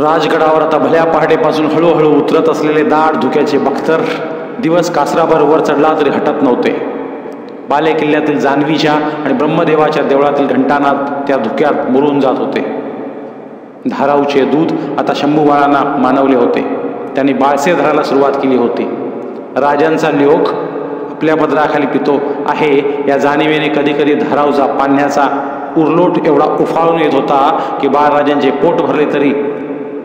राजगडावर आता भल्या पहाटेपासून हळूहळू उतरत असलेले दाट धुक्याचे बख्तर दिवस कासराभर वर चढला तरी हटत नव्हते. बाले किल्ल्यातील जान्हवीच्या आणि ब्रह्मदेवाच्या देवळातील घंटानाद त्या धुक्यात मुरून जात होते. धाराऊचे दूध आता शंभूबाळांना मानवले होते. त्यांनी बाळसे धरायला सुरुवात केली होती. राजांचा नियोग आपल्या पदराखाली पितो आहे या जाणीवेने कधी कधी धाराऊचा पाण्याचा उरलोट एवढा उफाळून येत होता की बाळराजांचे पोट भरले तरी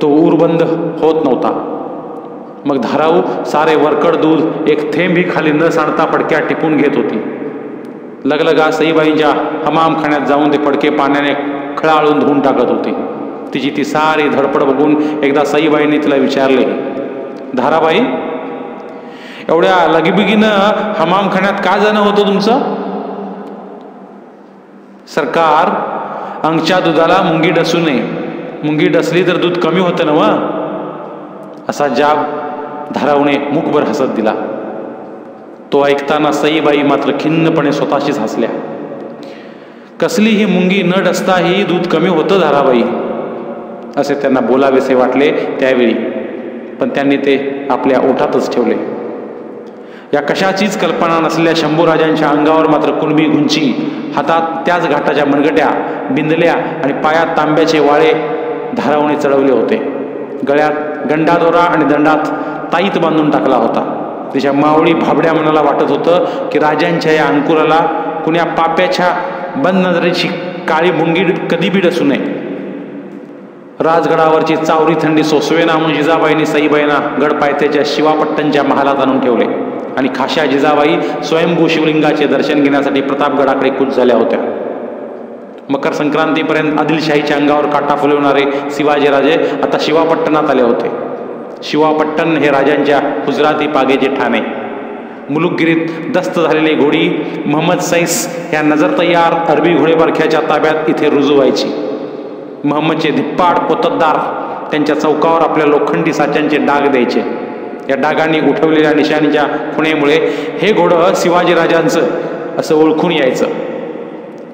तो ऊरबंद होत नव्हता. मग धाराऊ सारे वरकड दूध एक थेंबही खाली न सांडता पडक्यात टिपून घेत होती. लगलगा सईबाईंच्या हमामखान्यात जाऊन ते पडके पाण्याने खळाळून धुवून टाकत होती. तिची ती सारी धडपड बघून एकदा सईबाईंनी तिला विचारले, धाराबाई, एवढ्या लगीबिगीनं हमामखान्यात का जाणं होतं तुमचं? सरकार, अंगच्या दुधाला मुंगी डसू नये. मुंगी डसली तर दूध कमी होतं ना व. असा जाब धाराऊने मुखभर हसत दिला. तो ऐकताना सईबाई मात्र खिन्नपणे स्वतःशीच हसल्या. कसलीही मुंगी न डसताही दूध कमी होतं धाराबाई, असे त्यांना बोलावेसे वाटले त्यावेळी, पण त्यांनी ते आपल्या ओठातच ठेवले. या कशाचीच कल्पना नसलेल्या शंभूराजांच्या अंगावर मात्र कुणबी गुंची, हातात त्याच घाटाच्या मनगट्या, बिंदल्या आणि पायात तांब्याचे वाळे धाराऊने चढवले होते. गळ्यात गंडादोरा आणि दंडात ताईत बांधून टाकला होता. तिच्या मावळी भाबड्या मनाला वाटत होतं की राजांच्या या अंकुराला कुण्या पाप्याच्या बंद नजरेची काळी मुंगी कधी बी डसू नये. राजगडावरची चावरी थंडी सोसवेना म्हणून जिजाबाईंनी सईबाईंना गडपायथ्याच्या शिवापट्टणच्या महालात आणून ठेवले आणि खाशा जिजाबाई स्वयंभू शिवलिंगाचे दर्शन घेण्यासाठी प्रतापगडाकडे कूच झाल्या होत्या. मकर संक्रांतीपर्यंत आदिलशाहीच्या अंगावर काटा फुलवणारे शिवाजीराजे आता शिवापट्टणात आले होते. शिवापट्टण हे राजांच्या गुजराती पागेचे ठाणे. मुलुकगिरीत दस्त झालेली घोडी महम्मद सैस या नजर तयार अरबी घोडेबारख्याच्या ताब्यात इथे रुजू व्हायची. महम्मदचे धिप्पाड पोतदार त्यांच्या चौकावर आपल्या लोखंडी साच्यांचे डाग द्यायचे. या डागांनी उठवलेल्या निशाणीच्या खुणेमुळे हे घोडं शिवाजीराजांचं असं ओळखून यायचं.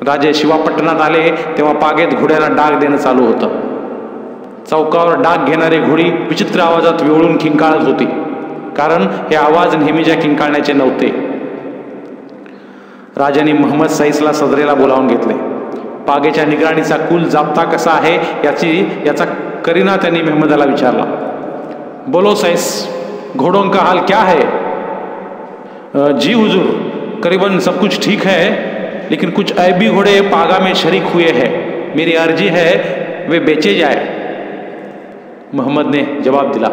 राजे शिवापट्टणात आले तेव्हा पागेत घोड्यांना डाग देणं चालू होतं. चौकावर डाग घेणारी घोडी विचित्र आवाजात विवळून किंकाळत होती, कारण हे आवाज नेहमीच्या किंकाळण्याचे नव्हते. राजांनी महम्मद सैसला सदरेला बोलावून घेतले. पागेच्या निगराणीचा कुल जाप्ता कसा आहे याचा करीना त्यांनी महम्मदाला विचारला. बोलो सैस, घोड़ों का हाल क्या है? जी हुजूर, करीबन सब कुछ ठीक है, लेकिन कुछ ऐबी घोड़े पागा में शरीक हुए हैं. मेरी अर्जी है वे बेचे जाए. महम्मदने जवाब दिला.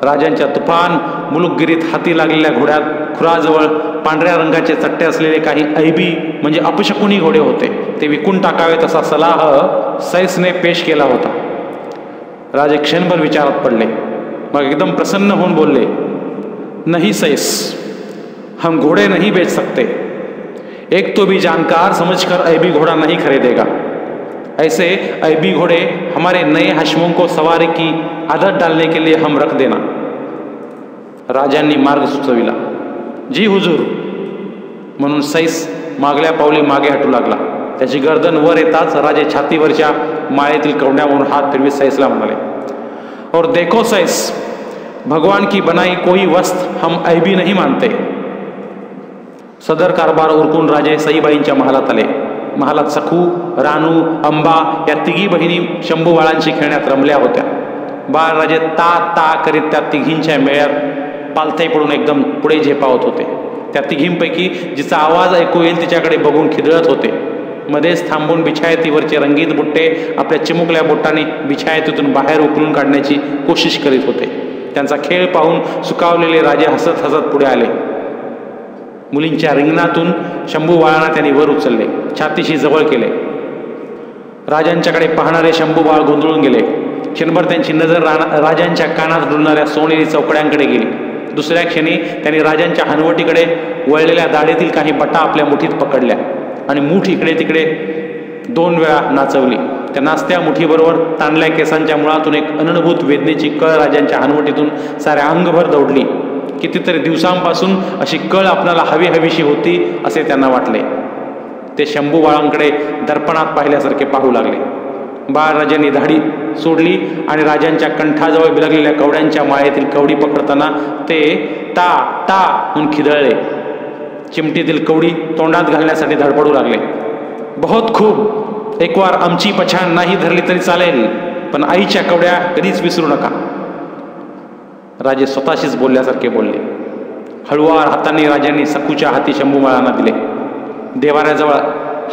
राजांच्या तुफान मुलुकगिरीत हाती लागलेल्या घोड्यात खुराजवळ पांढऱ्या रंगाचे चट्टे असलेले काही ऐबी म्हणजे अपशकुनी घोडे होते. ते विकून टाकावेत असा सल्ला सैसने पेश केला होता. राजे क्षणभर विचारात पडले. मग एकदम प्रसन्न होऊन बोलले, नहीं सैस, हम घोड़े नहीं बेच सकते. एक तो भी जानकार समझकर ऐबी घोड़ा नहीं खरीदेगा. ऐसे ऐबी घोड़े हमारे नए हाशिमों को सवारी की आदत डालने के लिए हम रख देना. राजांनी मार्ग सुचविला. जी हुजूर, म्हणून सैस मागल्या पावली मागे हटू लागला. त्याची गर्दन वर येताच राजे छातीवरच्या माळेतील कवड्यावरून हात फिरवीत सैसला म्हणाले, और देखो सैस, भगवान की बनाई कोई वस्त हम ऐबी नहीं मानते. सदर कारभार उरकून राजे सईबाईंच्या महालात आले. महालात सखू, रानू, अंबा या तिघी बहिणी शंभूबाळांशी खेळण्यात रमल्या होत्या. बाळराजे ता ता करीत त्या तिघींच्या मेळ्यात पालथई पडून एकदम पुढे झेपावत होते. त्या तिघींपैकी जिचा आवाज ऐकू येईल तिच्याकडे बघून खिदळत होते. मध्येच थांबून बिछायतीवरचे रंगीत बुट्टे आपल्या चिमुकल्या बोटांनी बिछायतीतून बाहेर उकलून काढण्याची कोशिश करीत होते. त्यांचा खेळ पाहून सुकावलेले राजे हसत हसत पुढे आले. मुलींच्या रिंगणातून शंभूबाळांना त्यांनी वर उचलले, छातीशी जवळ केले. राजांच्याकडे पाहणारे शंभूबाळ गोंधळून गेले. क्षणभर त्यांची नजर राजांच्या कानात डुलणाऱ्या सोनेरी चौकड्यांकडे गेली. दुसऱ्या क्षणी त्यांनी राजांच्या हनवटीकडे वळलेल्या दाढीतील काही बटा आपल्या मुठीत पकडल्या आणि मूठ इकडे तिकडे 2 वेळा नाचवली. त्या नाचत्या मुठीबरोबर ताणल्या केसांच्या मुळातून एक अननुभूत वेदनेची कळ राजांच्या हनवटीतून साऱ्या अंगभर दौडली. कितीतरी दिवसांपासून अशी कळ आपल्याला हवीशी होती असे त्यांना वाटले. ते शंभूबाळांकडे दर्पणात पाहिल्यासारखे पाहू लागले. बाळराजांनी धाडी सोडली आणि राजांच्या कंठाजवळ बिलगलेल्या कवड्यांच्या माळेतील कवडी पकडताना ते ता ता म्हणून खिदळले. चिमटीतील कवडी तोंडात घालण्यासाठी धडपडू लागले. बहुत खूप, एक वार आमची पछाण नाही धरली तरी चालेल, पण आईच्या कवड्या कधीच विसरू नका. राजे स्वतःशीच बोलल्यासारखे बोलले. हळुवार हातांनी राजांनी सकूच्या हाती शंभूमाळांना दिले. देवाऱ्याजवळ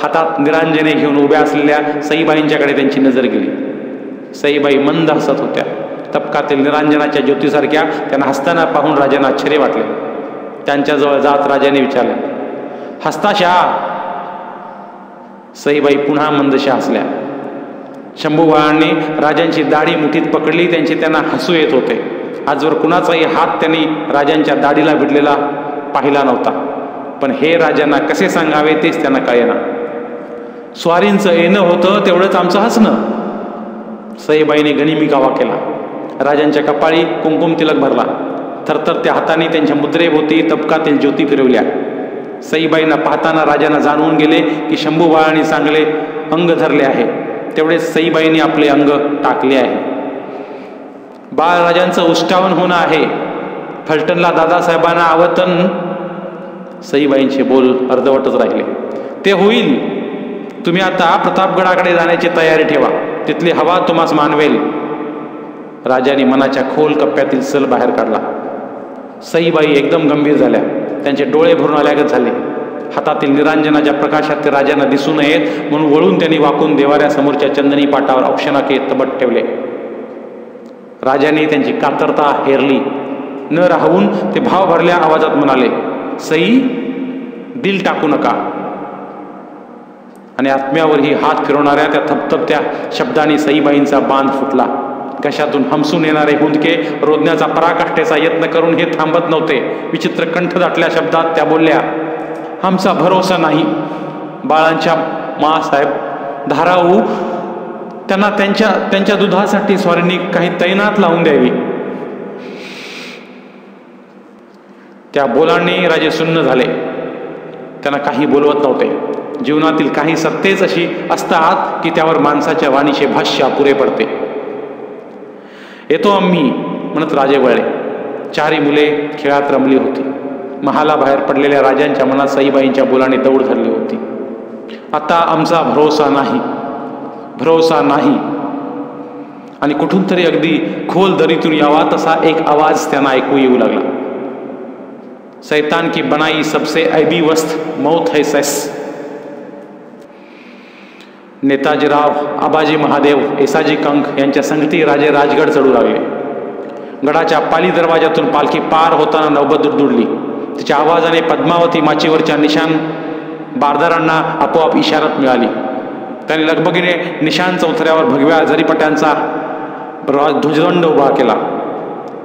हातात निरांजने घेऊन उभ्या असलेल्या सईबाईंच्याकडे त्यांची नजर गेली. सईबाई मंद हसत होत्या. तपकातील निरांजनाच्या ज्योतीसारख्या त्यांना हसताना पाहून राजांना आश्चर्य वाटले. त्यांच्याजवळ जात राजाने विचारले, हसताशा? सईबाई पुन्हा मंदशा हसल्या. शंभूबाळांनी राजांची दाढी मुठीत पकडली. त्यांना हसू येत होते. आजवर कुणाचाही हात त्यांनी राजांच्या दाढीला भिडलेला पाहिला नव्हता. पण हे राजांना कसे सांगावे तेच त्यांना कळेना. स्वारींचं येणं होतं तेवढंच आमचं हसणं. सईबाईने गनिमी कावा केला. राजांच्या कपाळी कुंकुम तिलक भरला. थरथरत्या हाताने त्यांच्या मुद्रेभोवती तपकातील ज्योती फिरवल्या. सईबाईंना पाहताना राजांना जाणवून गेले की शंभूबाळांनी चांगले अंग धरले आहे. तेवढेच सईबाईंनी आपले अंग टाकले आहे. बाळराजांचं उष्टावण होणं आहे. फलटणला दादासाहेबांना आवतन. सईबाईंचे बोल अर्धवटच राहिले. ते होईल. तुम्ही आता प्रतापगडाकडे जाण्याची तयारी ठेवा. तिथली हवा तुम्हास मानवेल. राजाने मनाच्या खोल कप्प्यातील सल बाहेर काढला. सईबाई एकदम गंभीर झाल्या. त्यांचे डोळे भरून आल्यागत झाले. हातातील निरांजनाच्या प्रकाशात ते राजांना दिसू नयेत म्हणून वळून त्यांनी वाकून देवाऱ्यासमोरच्या चंदनी पाटावर औक्षणाके तबट ठेवले. राजाने त्यांची कातरता हेरली. न राहून ते भाव भरल्या आवाजात म्हणाले, सई, दिल टाकू नका. आणि आत्म्यावरही हात फिरवणाऱ्या त्या थपथपत्या शब्दांनी सईबाईंचा बांध फुटला. घशातून हमसून येणारे हुंदके रोधण्याचा पराकाष्ठेचा यत्न करून हे थांबत नव्हते. विचित्र कंठ दाटल्या शब्दात त्या बोलल्या, आमचा भरोसा नाही. बाळांच्या मासाहेब धाराऊ, त्यांना त्यांच्या दुधासाठी स्वारींनी काही तैनात लावून द्यावी. त्या बोलांनी राजे सुन्न झाले. त्यांना काही बोलवत नव्हते. जीवनातील काही सत्तेच अशी असतात की त्यावर माणसाच्या वाणीचे भाष्य अपुरे पडते. येतो आम्ही म्हणत राजे वळले. चारी मुले खेळात रमली होती. महालाबाहेर पडलेल्या राजांच्या मनात सईबाईंच्या बोलाने दौड धरली होती. आता आमचा भरोसा नाही, भरोसा नाही. आणि कुठून तरी अगदी खोल दरीतून यावा तसा एक आवाज त्यांना ऐकू येऊ लागला. शैतान की बनाई सबसे ऐबी वस्त मौत है सैस. नेताजीराव, आबाजी महादेव, येसाजी कंक यांच्या संगती राजे राजगड चढू लागले. गडाच्या पाली दरवाजातून पालखी पार होताना नौबत दुडदुडली. तिच्या आवाजाने पद्मावती माचीवरच्या निशाण बारदारांना आपोआप इशारत मिळाली. त्यांनी लगबगीने निशाण चौथऱ्यावर भगव्या जरीपट्यांचा ध्वजदंड उभा केला.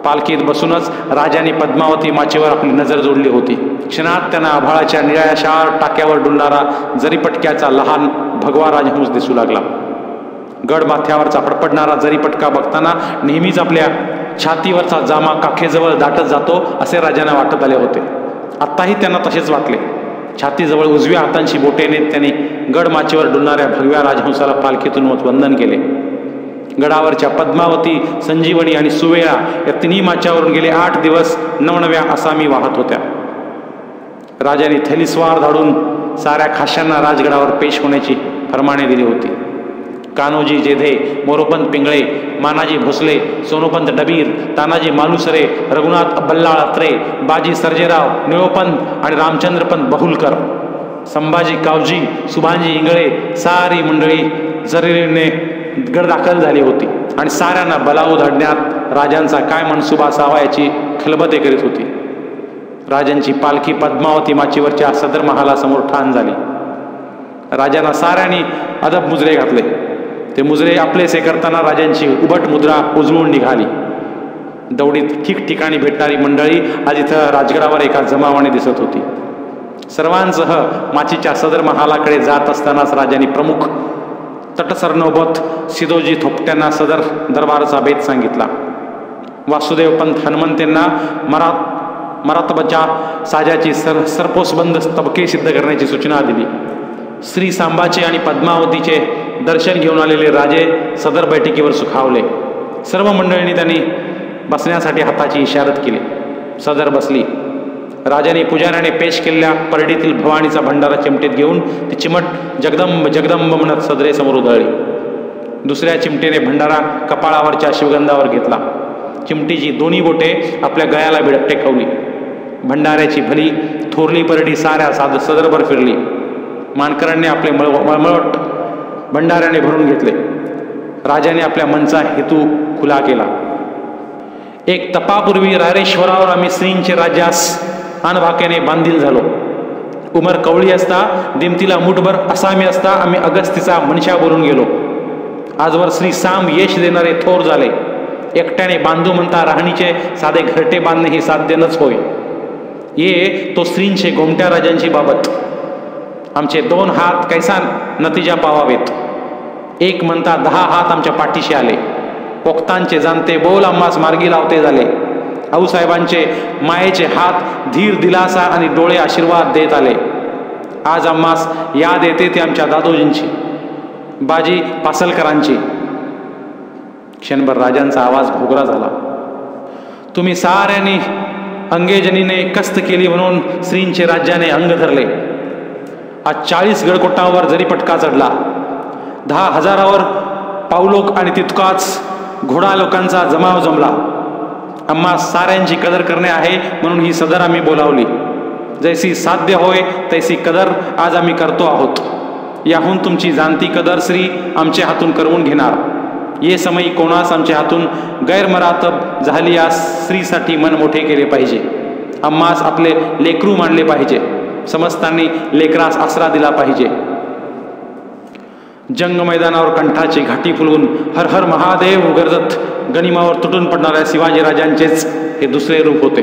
पालखीत बसूनच राजाने पद्मावती माचीवर आपली नजर जोडली होती. क्षणात त्यांना आभाळाच्या निळ्याशार टाक्यावर डुलणारा जरीपटक्याचा लहान भगवा राजहंस दिसू लागला. गड माथ्यावरचा फडफडणारा जरीपटका बघताना नेहमीच आपल्या छातीवरचा जामा काखेजवळ दाटत जातो असे राजांना वाटत आले होते. आत्ताही त्यांना तसेच वाटले. छातीजवळ उजव्या हातांची बोटे नेत त्यांनी गड माचीवर डुलणाऱ्या भगव्या राजहंसाला पालखीतून वंदन केले. गडावरच्या पद्मावती, संजीवनी आणि सुवेळा या तिन्ही माच्यावरून गेले 8 दिवस नवनव्या आसामी वाहत होत्या. राजाने थैलीस्वार धाडून साऱ्या खाशांना राजगडावर पेश होण्याची फरमाने दिली होती. कान्होजी जेधे, मोरोपंत पिंगळे, मानाजी भोसले, सोनोपंत डबीर, तानाजी मालुसरे, रघुनाथ बल्लाळ अत्रे, बाजी सर्जेराव, निळोपंत आणि रामचंद्रपंत बहुलकर, संभाजी कावजी, सुभाजी इंगळे सारी मंडळी जरीने गड दाखल झाली होती आणि साऱ्यांना बलाऊ धाडण्यात राजांचा काय मनसुबा असावा याची खलबते करीत होती. राजांची पालखी पद्मावती माचीवरच्या सदर महालासमोर ठाण झाली. राजांना साऱ्यांनी अदब मुजरे घातले. ते मुजरे आपलेसे करताना राजांची उभट मुद्रा उजळून निघाली. दौडीत ठिकठिकाणी भेटणारी मंडळी आज इथं राजगडावर एका जमावाने दिसत होती. सर्वांसह माचीच्या सदर महालाकडे जात असतानाच राजांनी प्रमुख तटसरनोबत सिदोजी थोपट्यांना सदर दरबाराचा भेद सांगितला. वासुदेवपंत हनुमंतेंना मरातबाच्या साजाची सरपोसबंद तबके सिद्ध करण्याची सूचना दिली. श्री सांबाचे आणि पद्मावतीचे दर्शन घेऊन आलेले राजे सदर बैठकीवर सुखावले. सर्व मंडळींनी त्यांनी बसण्यासाठी हाताची इशारत केली. सदर बसली. राजाने पुजाऱ्याने पेश केलेल्या परडीतील भवानीचा भंडारा चिमटीत घेऊन ती चिमट जगदंब जगदंब म्हणत सदरेसमोर उधळली. दुसऱ्या चिमटीने भंडारा कपाळावरच्या शिवगंधावर घेतला. चिमटीची दोन्ही बोटे आपल्या गळ्याला टेकवली. भंडाऱ्याची भली थोरली परडी साऱ्या सदरभर फिरली. मानकरांनी आपले मळमळट भंडाऱ्याने भरून घेतले. राजाने आपल्या मनचा हेतू खुला केला. एक तपापूर्वी रायरेश्वरावर आम्ही श्रींचे राज्यास अनभाक्याने बांधील झालो. उमर कवळी असता दिमतीला मुठभर असामी असता आम्ही अगस्तीचा मनशा बोलून गेलो. आजवर श्री साम यश देणारे थोर झाले. एकट्याने बांधू म्हणता राहणीचे साधे घरटे बांधणे ही साध्य नच होय. ये तो श्रींचे गोमट्या राजांची बाबत. आमचे 2 हात कैसा नतीजा पावावेत. एक म्हणता 10 हात आमच्या पाठीशी आले. पोक्तांचे जाणते बोल आम्हास मार्गी लावते झाले. आऊसाहेबांचे मायेचे हात धीर दिलासा आणि डोळे आशीर्वाद देत आले. आज आम्हास याद येते ते आमच्या दादोजींची, बाजी पासलकरांची. क्षणभर राजांचा आवाज घोगरा झाला. तुम्ही साऱ्यांनी अंगेजनीने कस्त केली म्हणून श्रींचे राज्याने अंग धरले. आज 40 गडकोटांवर जरी पटका चढला. 10,000वर पावलोक आणि तितकाच घोडा लोकांचा जमाव जमला. आम्हा साऱ्यांची कदर करणे आहे म्हणून ही सदर आम्ही बोलावली. जैसी साध्य होय तैसी कदर आज आम्ही करतो आहोत. याहून तुमची जाणती कदर श्री आमच्या हातून करवून घेणार. ये समयी कोणास आमच्या हातून गैरमरातब झाली या स्त्रीसाठी मन मोठे केले पाहिजे. आम्हास आपले लेकरू मानले पाहिजे. समस्तांनी लेकरास आसरा दिला पाहिजे. जंग मैदानावर कंठाची घाटी फुलवून हर हर महादेव गरजत गनिमावर तुटून पडणाऱ्या शिवाजी राजांचेच हे दुसरे रूप होते.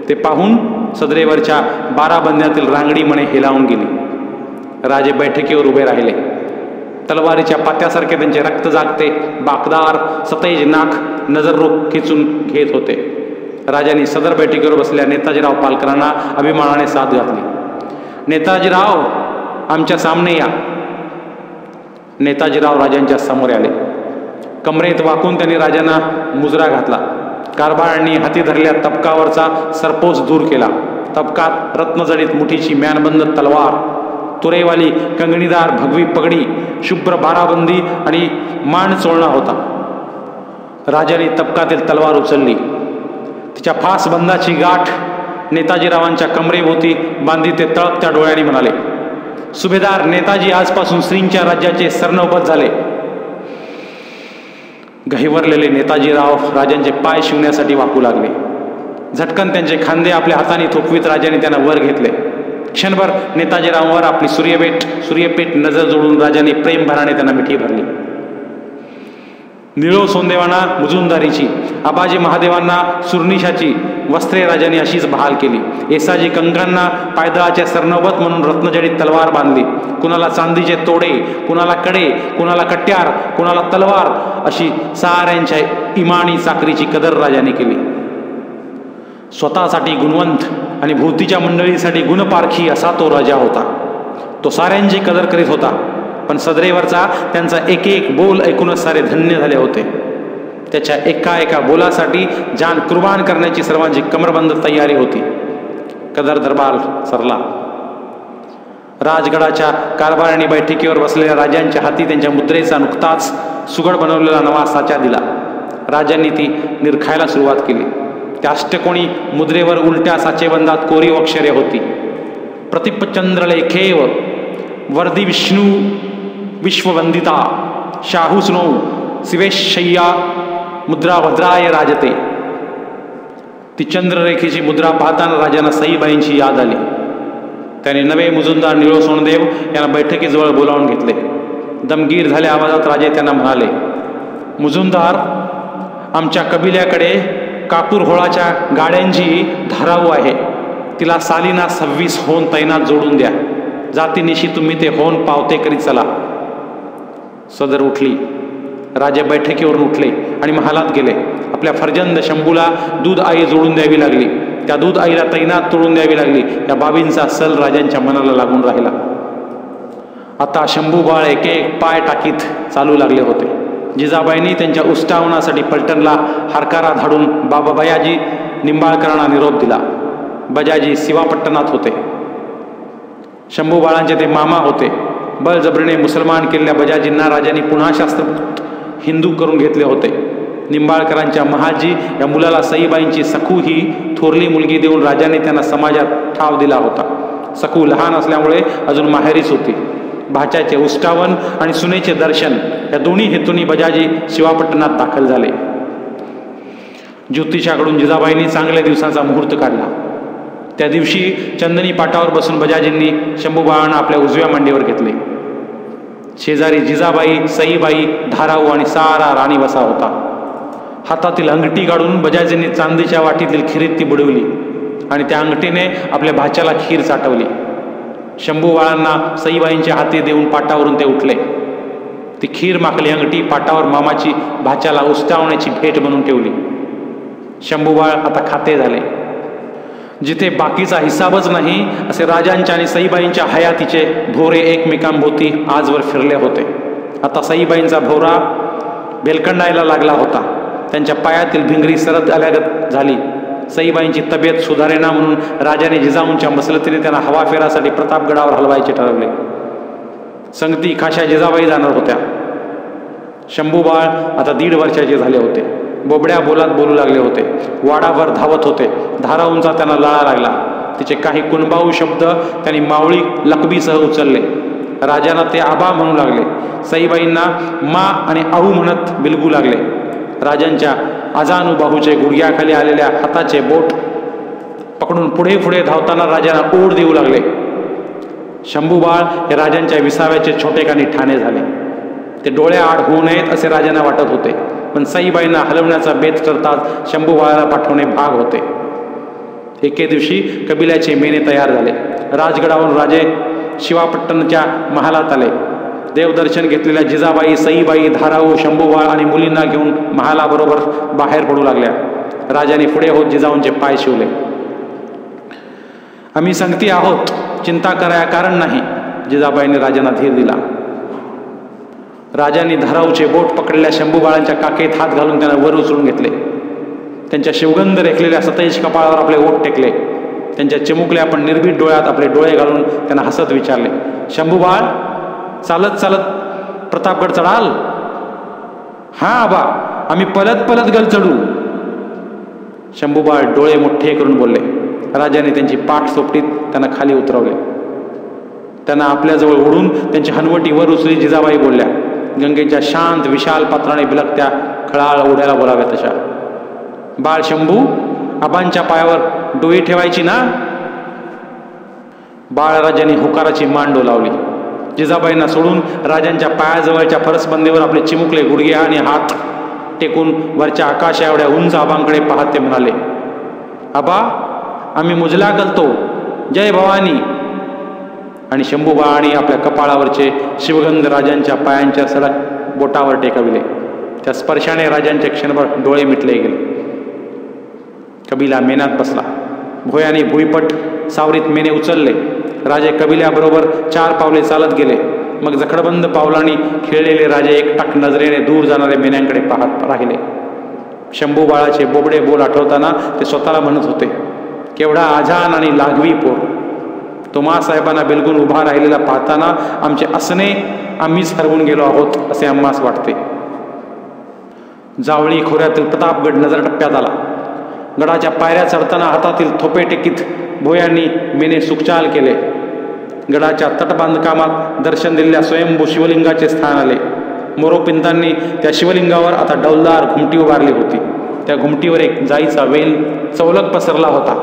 ते पाहून सदरेवरच्या 12 बंद्यातील रांगडी मणे हेलावून गेली. राजे बैठकीवर उभे राहिले. तलवारीच्या पात्यासारखे त्यांचे रक्त जागते बाकदार सतेज नाक नजर रोख खेचून घेत होते. राजांनी सदर बैठकीवर बसलेल्या नेताजीराव पालकरांना अभिमानाने साथ घातली. नेताजीराव आमच्या सामने या. नेताजीराव राजांच्या समोर आले. कमरेत वाकून त्यांनी राजांना मुजरा घातला. कारभारांनी हाती धरलेल्या तबकावरचा सरपोस दूर केला. तबकात रत्नजडित मुठीची म्यानबंद तलवार, तुरेवाली कंगणीदार भगवी पगडी, शुभ्र बाराबंदी आणि मान चोळणा होता. राजाने तबकातील तलवार उचलली. तिच्या फासबंदाची गाठ नेताजीरावांच्या कमरेभोवती बांधी ते तळपत्या डोळ्यांनी म्हणाले, सुभेदार नेताजी आजपासून श्रींच्या राज्याचे सरनौबत झाले. गहिवरलेले नेताजीराव राजांचे पाय शिवण्यासाठी वाकू लागले. झटकन त्यांचे खांदे आपल्या हाताने थोपवीत राजाने त्यांना वर घेतले. क्षणभर नेताजीरावांवर आपली सूर्यपेठ नजर जोडून राजाने प्रेमभराने त्यांना मिठी भरली. निळो सोंदेवांना मुजुमदारीची, आबाजी महादेवांना सुरनिशाची वस्त्रे राजाने अशीच बहाल केली. येसाजी कंकांना पायदळाचे सरनौबत म्हणून रत्नजडित तलवार बांधली. कुणाला चांदीचे तोडे, कुणाला कडे, कुणाला कट्यार, कुणाला तलवार अशी साऱ्यांच्या इमानी चाकरीची कदर राजाने केली. स्वतःसाठी गुणवंत आणि भोवतीच्या मंडळीसाठी गुणपारखी असा तो राजा होता. तो साऱ्यांची कदर करीत होता. पण सदरेवरचा त्यांचा एक एक बोल ऐकूनच सारे धन्य झाले होते. त्याच्या एका बोलासाठी जान कुर्बान करण्याची सर्वांची कमरबंद तयारी होती. कदर दरबार सरला. राजगडाच्या कारभाराने बैठकीवर बसलेल्या राजांच्या हाती त्यांच्या मुद्रेचा नुकताच सुगड बनवलेला नवा साचा दिला. राजांनी ती निरखायला सुरुवात केली. त्या अष्टकोणी मुद्रेवर उलट्या साचेबंदात कोरीव अक्षरे होती. प्रतिपचंद्रलेखेव वर्दी विष्णू विश्ववंदिता शाहुस्नो शिवेशय्या मुद्रा भद्राय राजते. ती चंद्ररेखेची मुद्रा पाहताना राजांना सईबाईंची याद आली. त्याने नवे मुजुमदार निळो सोनदेव यांना बैठकीजवळ बोलावून घेतले. दमगीर झाल्या आवाजात राजे त्यांना म्हणाले, मुजुमदार, आमच्या कबिल्याकडे कापूर होळाच्या गाड्यांची धाराऊ आहे. तिला सालीना 26 होन तैनात जोडून द्या. जातीनिशी तुम्ही ते होन पावते करीत चला. सदर उठली. राजे बैठकीवरून उठले आणि महालात गेले. आपल्या फर्जंद शंभूला दूध आई जोडून द्यावी लागली. त्या दूध आईला तैनात तोडून द्यावी लागली. या बाबींचा सल राजांच्या मनाला लागून राहिला. आता शंभू बाळ एक एक पाय टाकीत चालू लागले होते. जिजाबाईंनी त्यांच्या उष्टावणासाठी पलटणला हरकारा धाडून बाबा बयाजी निंबाळकरांना निरोप दिला. बजाजी शिवापट्टणात होते. शंभू बाळांचे ते मामा होते. बळजबरीने मुसलमान केलेल्या बजाजींना राजांनी पुन्हा शास्त्रभूत हिंदू करून घेतले होते. निंबाळकरांच्या महाजी या मुलाला सईबाईंची सखू ही थोरली मुलगी देऊन राजांनी त्यांना समाजात ठाव दिला होता. सखू लहान असल्यामुळे अजून माहेरीच होती. भाच्याचे उष्टावन आणि सुनेचे दर्शन या दोन्ही हेतूंनी बजाजी शिवापट्टणात दाखल झाले. ज्योतिषाकडून जिजाबाईंनी चांगल्या दिवसाचा मुहूर्त काढला. त्या दिवशी चंदनी पाटावर बसून बजाजींनी शंभूबाळांना आपल्या उजव्या मांडीवर घेतले. शेजारी जिजाबाई, सईबाई, धाराऊ आणि सारा राणी वसा होता. हातातील अंगठी काढून बजाजींनी चांदीच्या वाटीतील खिरीत ती बुडवली आणि त्या अंगठीने आपल्या भाच्याला खीर चाटवली. शंभूबाळांना सईबाईंच्या हाती देऊन पाटावरून ते उठले. ती खीर माखली अंगठी पाटावर मामाची भाच्याला उष्टावण्याची भेट म्हणून ठेवली. शंभूबाळ आता खाते झाले. जिथे बाकीचा हिसाबच नाही असे राजांच्या आणि सईबाईंच्या हयातीचे भोरे एकमेकांभोवती आजवर फिरले होते. आता सईबाईंचा भोवरा भेलकंडायला लागला होता. त्यांच्या पायातील भिंगरी सरत आल्यागत झाली. सईबाईंची तब्येत सुधारेना म्हणून राजाने जिजाऊंच्या मसलतीने त्यांना हवा फेरासाठी प्रतापगडावर हलवायचे ठरवले. संगती खाशा जिजाबाई जाणार होत्या. शंभूबाळ आता 1.5 वर्षाचे झाले होते. बोबड्या बोलात बोलू लागले होते. वाडाभर धावत होते. धाराऊंचा त्यांना लळा लागला. तिचे काही कुणबाऊ शब्द त्यांनी मावळी लकबीसह उचलले. राजांना ते आबा म्हणू लागले. सईबाईंना मा आणि आहू म्हणत बिलगू लागले. राजांच्या अजानुबाहूचे गुडघ्याखाली आलेल्या हाताचे बोट पकडून पुढे पुढे धावताना राजांना ओढ देऊ लागले. शंभूबाळ हे राजांच्या विसाव्याचे छोटेखानी ठाणे झाले. ते डोळ्याआड होऊ नयेत असे राजांना वाटत होते, पण सईबाईंना हलवण्याचा बेत करताच शंभूबाळाला पाठवणे भाग होते. एके दिवशी कबिल्याचे मेने तयार झाले. राजगडावरून राजे शिवापट्टणच्या महालात आले. देवदर्शन घेतलेल्या जिजाबाई, सईबाई, धाराऊ, शंभूबाळ आणि मुलींना घेऊन महालाबरोबर बाहेर पडू लागल्या. राजाने पुढे होत जिजाऊंचे पाय शिवले. आम्ही संगती आहोत, चिंता कराया कारण नाही, जिजाबाईंनी राजांना धीर दिला. राजांनी धाराऊचे बोट पकडलेल्या शंभूबाळांच्या काकेत हात घालून त्यांना वर उचलून घेतले. त्यांच्या शिवगंध रेखलेल्या सतेज कपाळावर आपले ओठ टेकले. त्यांच्या चिमुकल्या पण निर्भीड डोळ्यात आपले डोळे घालून त्यांना हसत विचारले, शंभूबाळ, चालत चालत प्रतापगड चढाल? हा आबा, आम्ही पलत पलत गल चढू. शंभूबाळ डोळे मोठे करून बोलले. राजाने त्यांची पाठ सोपटीत त्यांना खाली उतरवले. त्यांना आपल्याजवळ ओढून त्यांची हनवटी वर उचली. जिजाबाई बोलल्या, गंगेच्या शांत विशाल पात्राने बिलकत्या खळाळ ओढ्याला बोलाव्या तशा. बाळ शंभू, आबांच्या पायावर डोई ठेवायची ना? बाळराजांनी होकाराची मान डोलावली. जिजाबाईंना सोडून राजांच्या पायाजवळच्या फरसबंदीवर आपले चिमुकले गुडघे आणि हात टेकून वरच्या आकाशा एवढ्या उंच आबांकडे पाहत ते म्हणाले, आबा, आम्ही मुजला करतो, जय भवानी. आणि शंभूबाळांनी आपल्या कपाळावरचे शिवगंध राजांच्या पायांच्या सडक बोटावर टेकविले. त्या स्पर्शाने राजांचे क्षणभर डोळे मिटले गेले. कबिला मेनात बसला. भोयाने भुईपट सावरीत मेने उचलले. राजे कबिल्याबरोबर 4 पावले चालत गेले. मग जखडबंद पावलांनी खेळलेले राजे एकटाक नजरेने दूर जाणाऱ्या मेन्यांकडे पाहत राहिले. शंभूबाळाचे बोबडे बोल आठवताना ते स्वतःला म्हणत होते, केवढा आझान आणि लागवी पोर. तुम्हासाहेबांना बिलगून उभा राहिलेला पाहताना आमचे असणे आम्हीच हरवून गेलो आहोत असे आम्हास वाटते. जावळी खोऱ्यातील प्रतापगड नजर टप्प्यात आला. गडाच्या पायऱ्या चढताना हातातील थोपे टेकीत भोयांनी मेने सुखचाल केले. गडाच्या तटबांधकामात दर्शन दिलेल्या स्वयंभू शिवलिंगाचे स्थान आले. मोरोपिंतांनी त्या शिवलिंगावर आता डौलदार घुमटी उभारली होती. त्या घुमटीवर एक जाईचा वेल चौलक पसरला होता.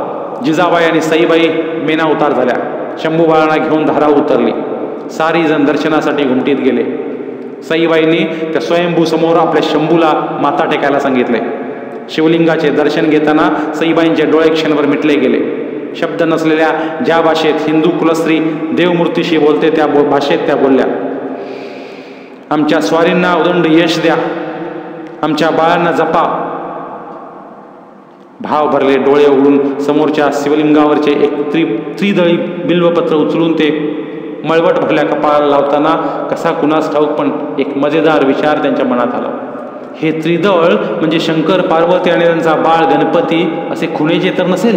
जिजाबाई आणि सईबाई मेना उतार झाल्या. शंभूबाळांना घेऊन धाराऊ उतरली. सारी जण दर्शनासाठी घुमटीत गेले. सईबाईंनी त्या स्वयंभू समोर आपल्या शंभूला माथा टेकायला सांगितले. शिवलिंगाचे दर्शन घेताना सईबाईंचे डोळे क्षणभर मिटले गेले. शब्द नसलेल्या ज्या भाषेत हिंदू कुलस्त्री देवमूर्तीशी बोलते त्या भाषेत त्या बोलल्या, आमच्या स्वारींना उदंड यश द्या, आमच्या बाळांना जपा. भाव भरले डोळे उघडून समोरच्या शिवलिंगावरचे एक त्रिदळी बिल्वपत्र उचलून ते मळवट भरल्या कपाळाला लावताना कसा कुणास ठाऊक पण एक मजेदार विचार त्यांच्या मनात आला. हे त्रिदळ म्हणजे शंकर, पार्वती आणि त्यांचा बाळ गणपती असे खुणेचे तर नसेल?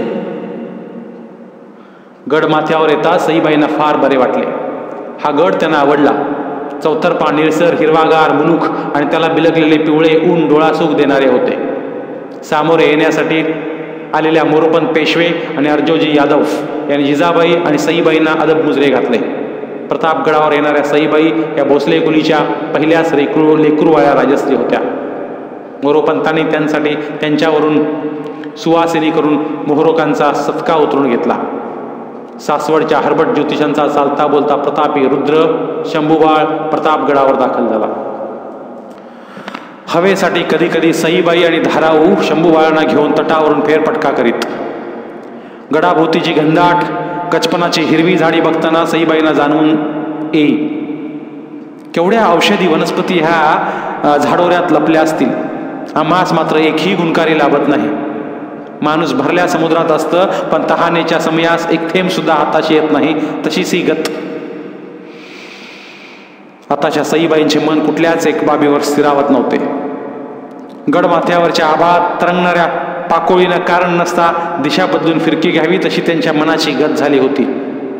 गड माथ्यावर येता सईबाईंना फार बरे वाटले. हा गड त्यांना आवडला. चौतर्फा निळसर हिरवागार मुलूख आणि त्याला बिलगलेले पिवळे ऊन डोळासुख देणारे होते. सामोरे येण्यासाठी आलेल्या मोरोपंत पेशवे आणि अर्जोजी यादव यांनी जिजाबाई आणि सईबाईंना अदब मुजरे घातले. प्रतापगडावर येणाऱ्या सईबाई या भोसले कुलीच्या पहिल्याच लेकरूवाळ्या राजश्री होत्या. मोरोपंतांनी त्यांसाठी त्यांच्यावरून सुवासिनी करून मोहरोकांचा सत्का उतरून घेतला. सासवडच्या हरबट ज्योतिषांचा चालता बोलता प्रतापी रुद्र शंभूबाळ प्रतापगडावर दाखल झाला. हवेसाठी कधी कधी सईबाई आणि धाराऊ शंभूबाळांना घेऊन तटावरून फेरफटका करीत. गडाभोवतीची घनदाट गचपनाची हिरवी झाडी बघताना सईबाईंना जाणवून येई केवढ्या औषधी वनस्पती ह्या झाडोऱ्यात लपल्या असतील. आम्हास मात्र एकही गुणकारी लाभत नाही. माणूस भरल्या समुद्रात असतं पण तहानेच्या समयास एक थेंब सुद्धा हाताशी येत नाही, तशीच ही गत. आताच्या सईबाईंचे मन कुठल्याच एक बाबीवर स्थिरावत नव्हते. गडमाथ्यावरच्या आभाळात तरंगणाऱ्या पाकोळीनं कारण नसता दिशा बदलून फिरकी घ्यावी तशी त्यांच्या मनाची गत झाली होती.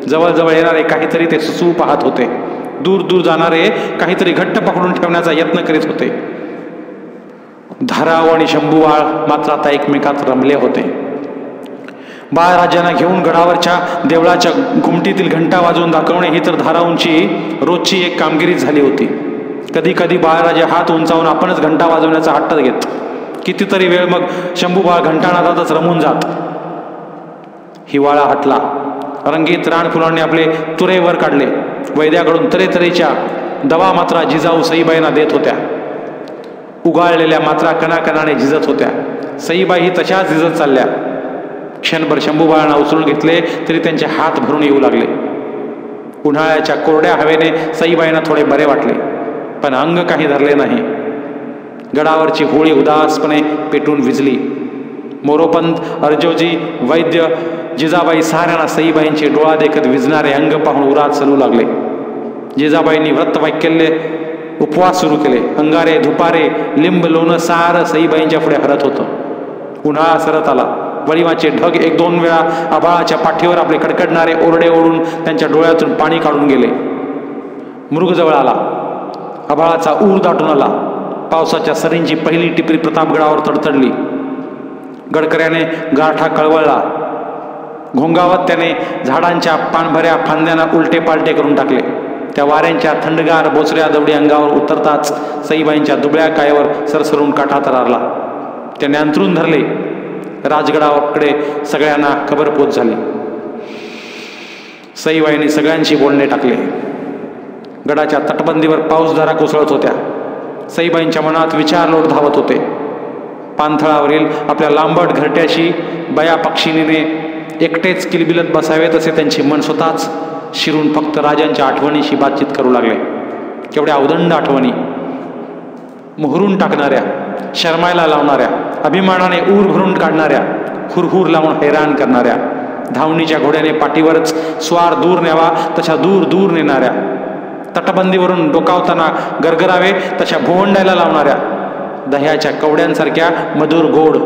जवळजवळ येणारे काहीतरी ते सुसू पाहत होते. दूर दूर जाणारे काहीतरी घट्ट पकडून ठेवण्याचा यत्न करीत होते. धाराव आणि शंभूबाळ मात्र आता एकमेकात रमले होते. बाळराजांना घेऊन गडावरच्या देवळाच्या घुमटीतील घंटा वाजवून दाखवणे ही तर धाराऊंची रोजची एक कामगिरी झाली होती. कधी कधी बाळराजे हात उंचावून आपणच घंटा वाजवण्याचा हट्ट घेत. कितीतरी वेळ मग शंभूबाळ घंटानादातच रमून जात. हिवाळा हटला. रंगीत रानफुलांनी आपले तुरे वर काढले. वैद्याकडून तऱ्हेतऱ्हेच्या दवा मात्रा जिजाऊ सईबाईंना देत होत्या. उगाळलेल्या मात्रा कणाकणाने झिजत होत्या. सईबाई तशाच झिजत चालल्या. क्षणभर शंभूबाळांना उचलून घेतले तरी त्यांचे हात भरून येऊ लागले. उन्हाळ्याच्या कोरड्या हवेने सईबाईंना थोडे बरे वाटले, पण अंग काही धरले नाही. गडावरची होळी उदासपणे पेटून विझली. मोरोपंत, अर्जोजी, वैद्य, जिजाबाई साऱ्यांना सईबाईंचे डोळा देखत विझणारे अंग पाहून उरात चलू लागले. जिजाबाईंनी व्रतवाक्यल्य उपवास सुरू केले. अंगारे, धुपारे, लिंब, लोणं सारं सईबाईंच्या पुढे हरत होतं. उन्हाळा सरत आला. वळीवाचे ढग एक दोन वेळा आभाळाच्या पाठीवर आपले कडकडणारे ओरडे ओढून त्यांच्या डोळ्यातून पाणी काढून गेले. मृग जवळ आला. आभाळाचा ऊर दाटून आला. पावसाच्या सरींची पहिली टिपरी प्रतापगडावर तडतडली. गडकऱ्याने गारठा कळवळला. घोंगावत त्याने झाडांच्या पानभऱ्या फांद्यांना उलटे पालटे करून टाकले. त्या वाऱ्यांच्या थंडगार बोचऱ्या दवडी अंगावर उतरताच सईबाईंच्या दुबळ्या कायावर सरसरून काठा तरारला. त्याने अंथरून धरले. राजगडाकडे सगळ्यांना खबर पोच झाली. सईबाईंनी सगळ्यांशी बोलणे टाकले. गडाच्या तटबंदीवर पाऊसधारा कोसळत होत्या. सईबाईंच्या मनात विचार लोट धावत होते. पाणथळावरील आपल्या लांबट घरट्याशी बया पक्षिणीने एकटेच किलबिलत बसावे तसे त्यांचे मन स्वतःच शिरून फक्त राजांच्या आठवणीशी बातचीत करू लागले. केवढ्या अवदंड आठवणी, मोहरून टाकणाऱ्या, शरमायला लावणाऱ्या, अभिमानाने ऊर भरून काढणाऱ्या, हुरहुर लावून हैराण करणाऱ्या, धावणीच्या घोड्याने पाठीवरच स्वार दूर न्यावा तशा दूर दूर नेणाऱ्या, तटबंदीवरून डोकावताना गरगरावे तशा भोवंडायला लावणाऱ्या, दह्याच्या कवड्यांसारख्या मधुर गोड,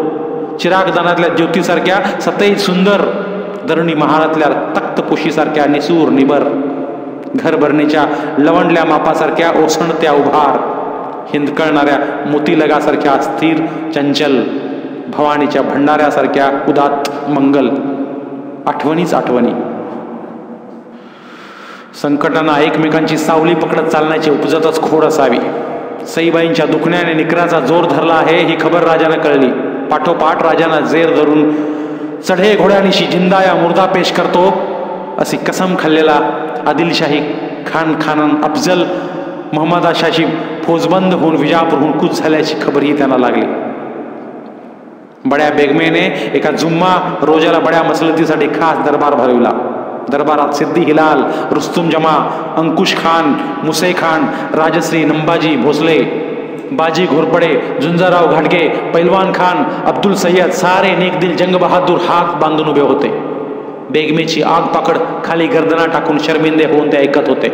चिरागदानातल्या ज्योतीसारख्या सतई सुंदर, दरणी महालातल्या तख्तपोशीसारख्या निसूर निबर, घरभरणीच्या लवंडल्या मापासारख्या ओसणत्या उभार, हिंदकळणाऱ्या मोतीलगासारख्या स्थिर चंचल, भवानीच्या भंडाऱ्यासारख्या उदात मंगल. आठवणीच आठवणी. संकटांना एकमेकांची सावली पकडत चालण्याची उपजतच खोड असावी. सईबाईंच्या दुखण्याने निकराचा जोर धरला आहे ही खबर राजाने कळली. पाठोपाठ राजांना जेर धरून चढे घोड्यानिशी जिंदा या मुर्दा पेश करतो अशी कसम खाल्लेला आदिलशाही खान अफजल महम्मदाशाही फौजबंद होऊन विजापूरहून कूच झाल्याची खबरही त्यांना लागली. बड्या बेगमेने एका जुम्मा रोजाला बड्या मसलतीसाठी खास दरबार भरविला. दरबारात सिद्दी हिलाल, रुस्तुम जमा, अंकुश खान, मुसे खान, राजश्री नंबाजी भोसले, बाजी घोरपडे, झुंजाराव घाटगे, पैलवान खान, अब्दुल सय्यद सारे नेकदिल जंग बहादूर हात बांधून उभे होते. बेगमेची आग पाकड खाली गर्दना टाकून शर्मिंदे होऊन ते ऐकत होते.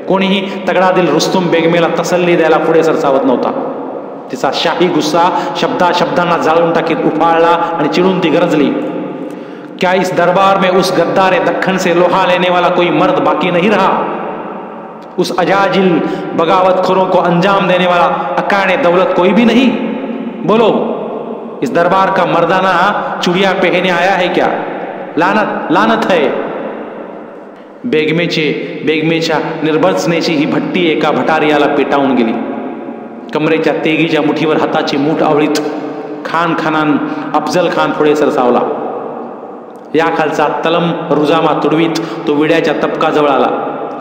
कोणीही तगडा दिल रुस्तुम बेगमेला तसल्ली द्यायला पुढे सरसावत नव्हता. तिचा शाही गुस्सा शब्दांना जाळून टाकीत उफाळला आणि चिडून ती गरजली, क्या इस दरबार में उस गद्दार दक्खन से लोहा लेने वाला कोई मर्द बाकी नहीं रहा? उस अजाजिल बगावतखोरों को अंजाम देने वाला अकाने दौलत कोई भी नहीं? बोलो, इस दरबार का मर्दाना चुड़िया पहने आया है क्या? लानत लानत है. बेगमेच्या निर्बर्सनेची ही भट्टी एका भटारियाला पेटावून गेली. कमरेच्या तेगीच्या मुठीवर हाताची मूठ आवळीत खानान अफजल खान पुढे सरसावला. या खालचा तलम रुजामा तुडवीत तो विड्याच्या तपकाजवळ आला.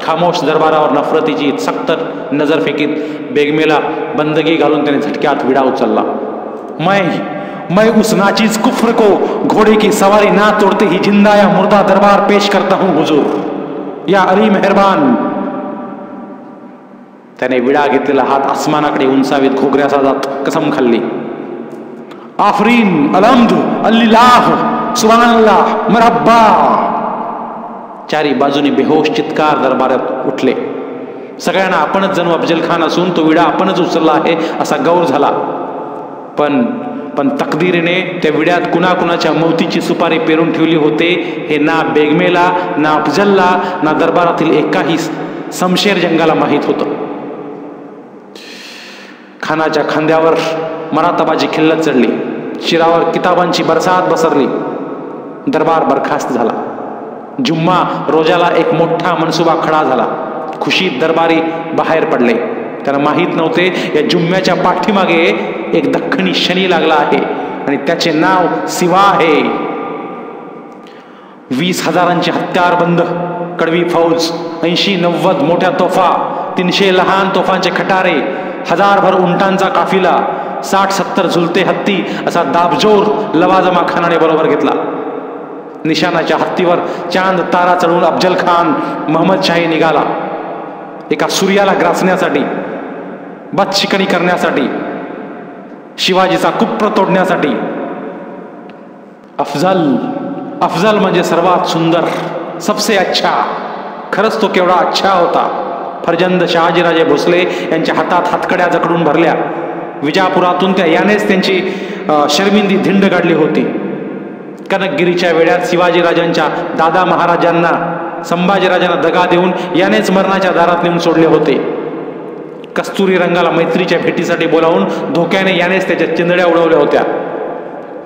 खामोश दरबारावर नफरतीची सक्त नजर फेकीत बेगमेला बंदगी घालून त्याने झटक्यात विडा उचलला. मैं उस नाचीज कुफ्र को घोड़े की सवारी ना तोड़ते ही जिंदा या मुर्दा दरबार पेश करता हूं हुजूर, या अली मेहरबान. त्याने विडा घेतलेला हात आसमानाकडे उंचावीत घोगऱ्याचा जात कसम खाल्ली. आफरीन, अलहम्द, अल्लाह, सुभानअल्लाह, मरहबा. चारी बाजूनी बेहोश चित्कार दरबारात उठले. सगळ्यांना आपणच जणू अफजल खान असून तो विडा आपणच उचलला आहे असा गौर झाला. पण तकदीरीने त्या विड्यात कुणाकुणाच्या मौतीची सुपारी पेरून ठेवली होते हे ना बेगमेला, ना अफजलला, ना दरबारातील एकाही समशेर जंगाला माहीत होतं. खानाच्या खांद्यावर मराताबाची खिल्लत चढली. शिरावर किताबांची बरसात बसरली. दरबार बरखास्त झाला. जुम्मा रोजाला एक मोठा मनसुबा खडा झाला. खुशीत दरबारी बाहेर पडले. त्यांना माहीत नव्हते या जुम्म्याच्या पाठीमागे एक दख्खनी शनी लागला आहे आणि त्याचे नाव सिवा आहे. 20,000 हत्यारबंद कडवी फौज, 80-90 मोठ्या तोफा, 300 लहान तोफांचे खटारे, 1000 भर उंटांचा काफिला, 60-70 झुलते हत्ती असा दाबजोर लवाजमा खानाने बरोबर घेतला. निशाणाच्या हत्तीवर चांद तारा चढून अफजल खान महम्मदशाही निघाला. एका सूर्याला ग्रासण्यासाठी, बदशिकणी करण्यासाठी, शिवाजीचा कुप्र तोडण्यासाठी. अफजल म्हणजे सर्वात सुंदर, सबसे अच्छा. खरंच तो केवढा अच्छा होता. फर्जंद शहाजीराजे भोसले यांच्या हातात हातकड्या जकडून भरल्या. विजापुरातून यानेच त्यांची शर्मिंदी धिंड काढली होती. कनकगिरीच्या वेळात शिवाजीराजांच्या दादा महाराजांना, संभाजीराजांना दगा देऊन यानेच मरणाच्या दारात नेऊन सोडले होते. कस्तुरी रंगाला मैत्रीच्या भेटीसाठी बोलावून धोक्याने यानेच त्याच्या चिंधड्या उडवल्या होत्या.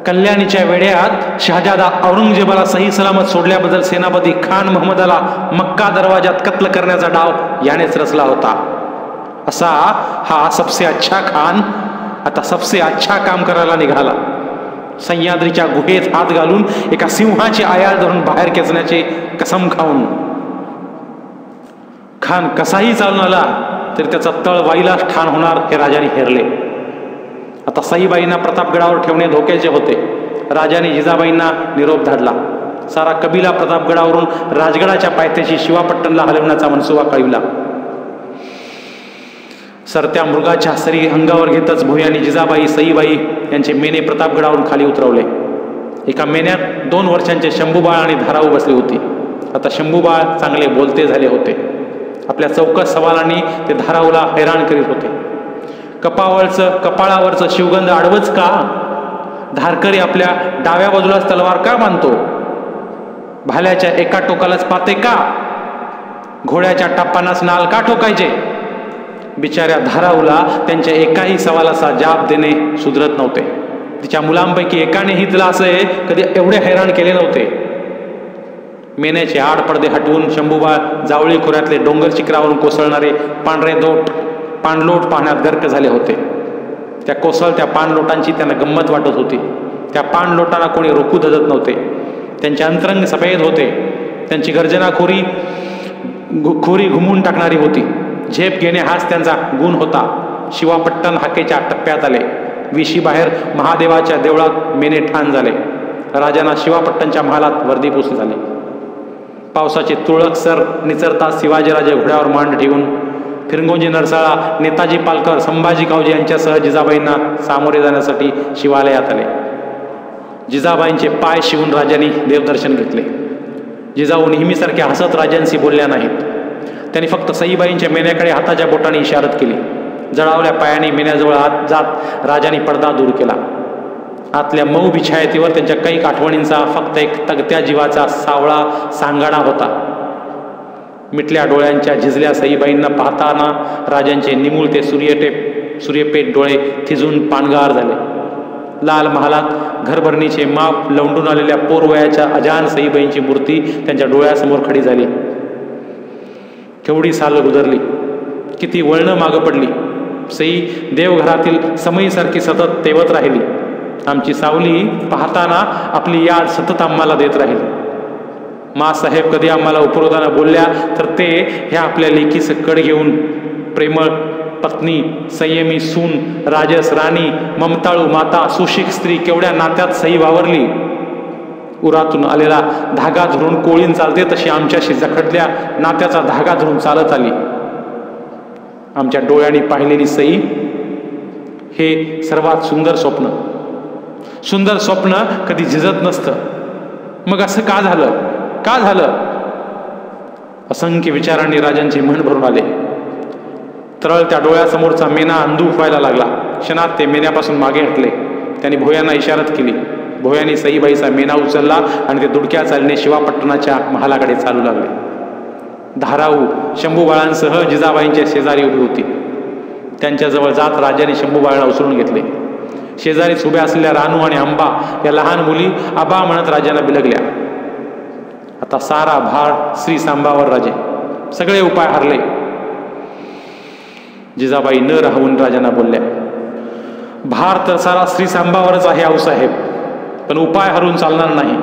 कल्याणीच्या वेळात शहाजादा औरंगजेबाला सही सलामत सोडल्याबद्दल सेनापती खान महमदाला मक्का दरवाजात कत्ल करण्याचा डाव यानेच रचला होता. असा हा सबसे अच्छा खान आता सबसे अच्छा काम करायला निघाला. सह्याद्रीच्या गुहेत हात घालून एका सिंहाची आयाळ धरून बाहेर खेचण्याची कसम खाऊन खान कसाही चालून आला तरी त्याचा तळ वाईला ठाण होणार हे राजाने हेरले. आता सईबाईंना प्रतापगडावर ठेवणे धोक्याचे होते. राजाने जिजाबाईंना निरोप धाडला. सारा कबिला प्रतापगडावरून राजगडाच्या पायथ्याशी शिवापट्टणला हलवण्याचा मनसुबा कळविला. सरत्या मृगाच्या सरी अंगावर घेतच भोयांनी जिजाबाई, सईबाई यांचे मेने प्रतापगडावरून खाली उतरवले. एका मेन्यात 2 वर्षांचे शंभूबाळ आणि धाराऊ बसली होती. आता शंभूबाळ चांगले बोलते झाले होते. आपल्या चौकस सवालांनी ते धाराऊला हैराण करीत होते. कपाळावरचं शिवगंध आडवच का? धारकरी आपल्या डाव्या बाजूलाच तलवार का बांधतो? भाल्याच्या एका टोकालाच पाते का? घोड्याच्या टप्पांनाच नाल का ठोकायचे? बिचाऱ्या धाराऊला त्यांच्या एकाही सवालाचा जाब देणे सुधरत नव्हते. तिच्या मुलांपैकी एकानेही तिला असे कधी एवढे हैराण केले नव्हते. मेण्याचे आड पडदे हटवून शंभूबाळ जावळी खोऱ्यातले डोंगर शिखरावरून कोसळणारे पाणलोट पाहण्यात गर्क झाले होते. त्या कोसळत्या पाणलोटांची त्यांना गंमत वाटत होती. त्या पाणलोटांना कोणी रोखू धजत नव्हते. त्यांचे अंतरंग सफेद होते. त्यांची गर्जनाखोरी घुमवून टाकणारी होती. झेप घेणे हाच त्यांचा गुण होता. शिवापट्टण हाकेच्या टप्प्यात आले. विशी बाहेर महादेवाच्या देवळात मेने ठाण झाले. राजांना शिवापट्टणच्या महालात वर्दी पुसली झाली. पावसाचे तुळक सर निचरता शिवाजीराजे घोड्यावर मांड ठेवून फिरंगोजी नरसाळा, नेताजी पालकर, संभाजी कावजी यांच्यासह जिजाबाईंना सामोरे जाण्यासाठी शिवालयात आले. जिजाबाईंचे पाय शिवून राजांनी देवदर्शन घेतले. जिजाऊ नेहमीसारख्या हसत राजांशी बोलल्या नाहीत. त्यांनी फक्त सईबाईंच्या मेन्याकडे हाताच्या बोटाने इशारत केली. जळावल्या पायाने मेन्याजवळ आत जात राजाने पडदा दूर केला. आतल्या मऊ बिछायतीवर त्यांच्या कैक आठवणींचा फक्त एक तगत्या जीवाचा सावळा सांगाडा होता. मिटल्या डोळ्यांच्या झिजल्या सईबाईंना पाहताना राजांचे निमुळते सूर्यपेट डोळे थिजून पाणगार झाले. लाल महालात घरभरणीचे माप लवंडून आलेल्या पोरवयाच्या अजान सईबाईंची मूर्ती त्यांच्या डोळ्यासमोर खडी झाली. केवढी साल गुजरली, किती वळणं मागं पडली. सई देवघरातील समयीसारखी सतत तेवत राहिली. आमची सावली पाहताना आपली याद सतत आम्हाला देत राहिली. मासाहेब कधी आम्हाला उपरोधानं बोलल्या तर ते ह्या आपल्या लेकीचं कड घेऊन प्रेमळ पत्नी, संयमी सून, राजस राणी, ममताळू माता, सुशिक स्त्री केवढ्या नात्यात सई वावरली. उरातून आलेला धागा धरून कोळीन चालते तशी आमच्याशी जखडल्या नात्याचा धागा धरून चालत आली. आमच्या डोळ्यांनी पाहिलेली सई हे सर्वात सुंदर स्वप्न. सुंदर स्वप्न कधी झिजत नसतं. मग असं का झालं, का झालं? असंख्य विचारांनी राजांचे मन भरून आले. तरळत्या डोळ्यासमोरचा मेना अंधूक व्हायला लागला. क्षणात ते मेन्यापासून मागे हटले. त्यांनी भोयांना इशारत केली. भोयांनी सईबाईचा मेना उचलला आणि ते दुडक्या चालणे शिवापट्टणाच्या महालाकडे चालू लागले. धाराऊ शंभूबाळांसह जिजाबाईंच्या शेजारी उभी होती. त्यांच्याजवळ जात राजाने शंभूबाळाला उचलून घेतले. शेजारीच उभ्या असलेल्या रानू आणि अंबा या लहान मुली आबा म्हणत राजांना बिलगल्या. आता सारा भार श्री सांबावर राजे. सगळे उपाय हरले. जिजाबाई न राहून राजांना बोलल्या, भार तर सारा श्री सांबावरच आहे आऊसाहेब, पण उपाय हरून चालणार नाही.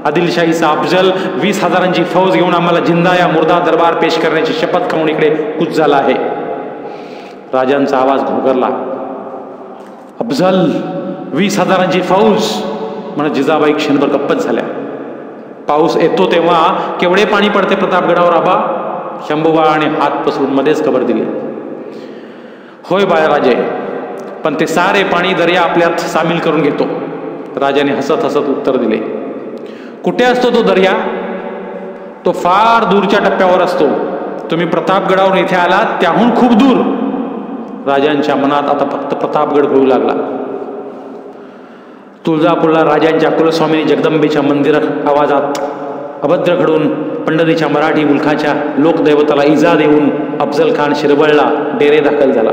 आदिलशाहीचा अफजल 20,000ची फौज घेऊन आम्हाला जिंदा या मुर्दा दरबार पेश करण्याची शपथ खाऊन इकडे कूच झाला आहे. राजांचा आवाज घोगरला. अफजल 20,000ची फौज म्हणत जिजाबाई क्षणभर गप्पच झाल्या. पाऊस येतो तेव्हा केवढे पाणी पडते प्रतापगडावर आबा? शंभूबाळाने हात पसरून मध्येच खबर दिली. होय बाळराजे, पण ते सारे पाणी दर्या आपल्यात सामील करून घेतो. राजाने हसत हसत उत्तर दिले. कुठे असतो तो दर्या? तो फार दूरच्या टप्प्यावर असतो. तुम्ही प्रतापगडावरून इथे आलात त्याहून खूप दूर. राजांच्या मनात आता फक्त प्रतापगड घोळू लागला. तुळजापूरला राजांच्या कुलस्वामिनी जगदंबेच्या मंदिर आवाजात अभद्र घडून पंढरीच्या मराठी मुलखाच्या लोकदैवताला इजा देऊन अफजल खान शिरवळला डेरे दाखल झाला.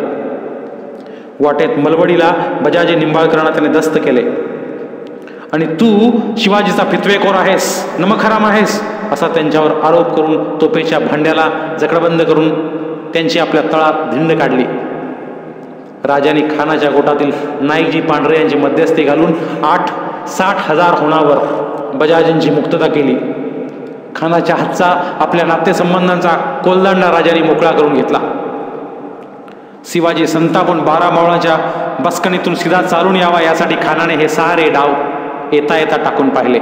वाटेत मलवडीला बजाजी निंबाळकरांना त्याने दस्त केले आणि तू शिवाजीचा फितवेखोर आहेस, नमखराम आहेस असा त्यांच्यावर आरोप करून तोफेच्या भांड्याला जकडबंद करून त्यांची आपल्या तळात धिंड काढली. राजाने खानाच्या गोटातील नाईकजी पांढरे यांची मध्यस्थी घालून 60,000 होणावर बजाजींची मुक्तता केली. खानाच्या हातचा आपल्या नातेसंबंधांचा कोलदंडा राजाने मोकळा करून घेतला. शिवाजी संतापून 12 मावळाच्या बसकणीतून सीधा चालून यावा यासाठी खानाने हे सारे डाव येता येता टाकून पाहिले,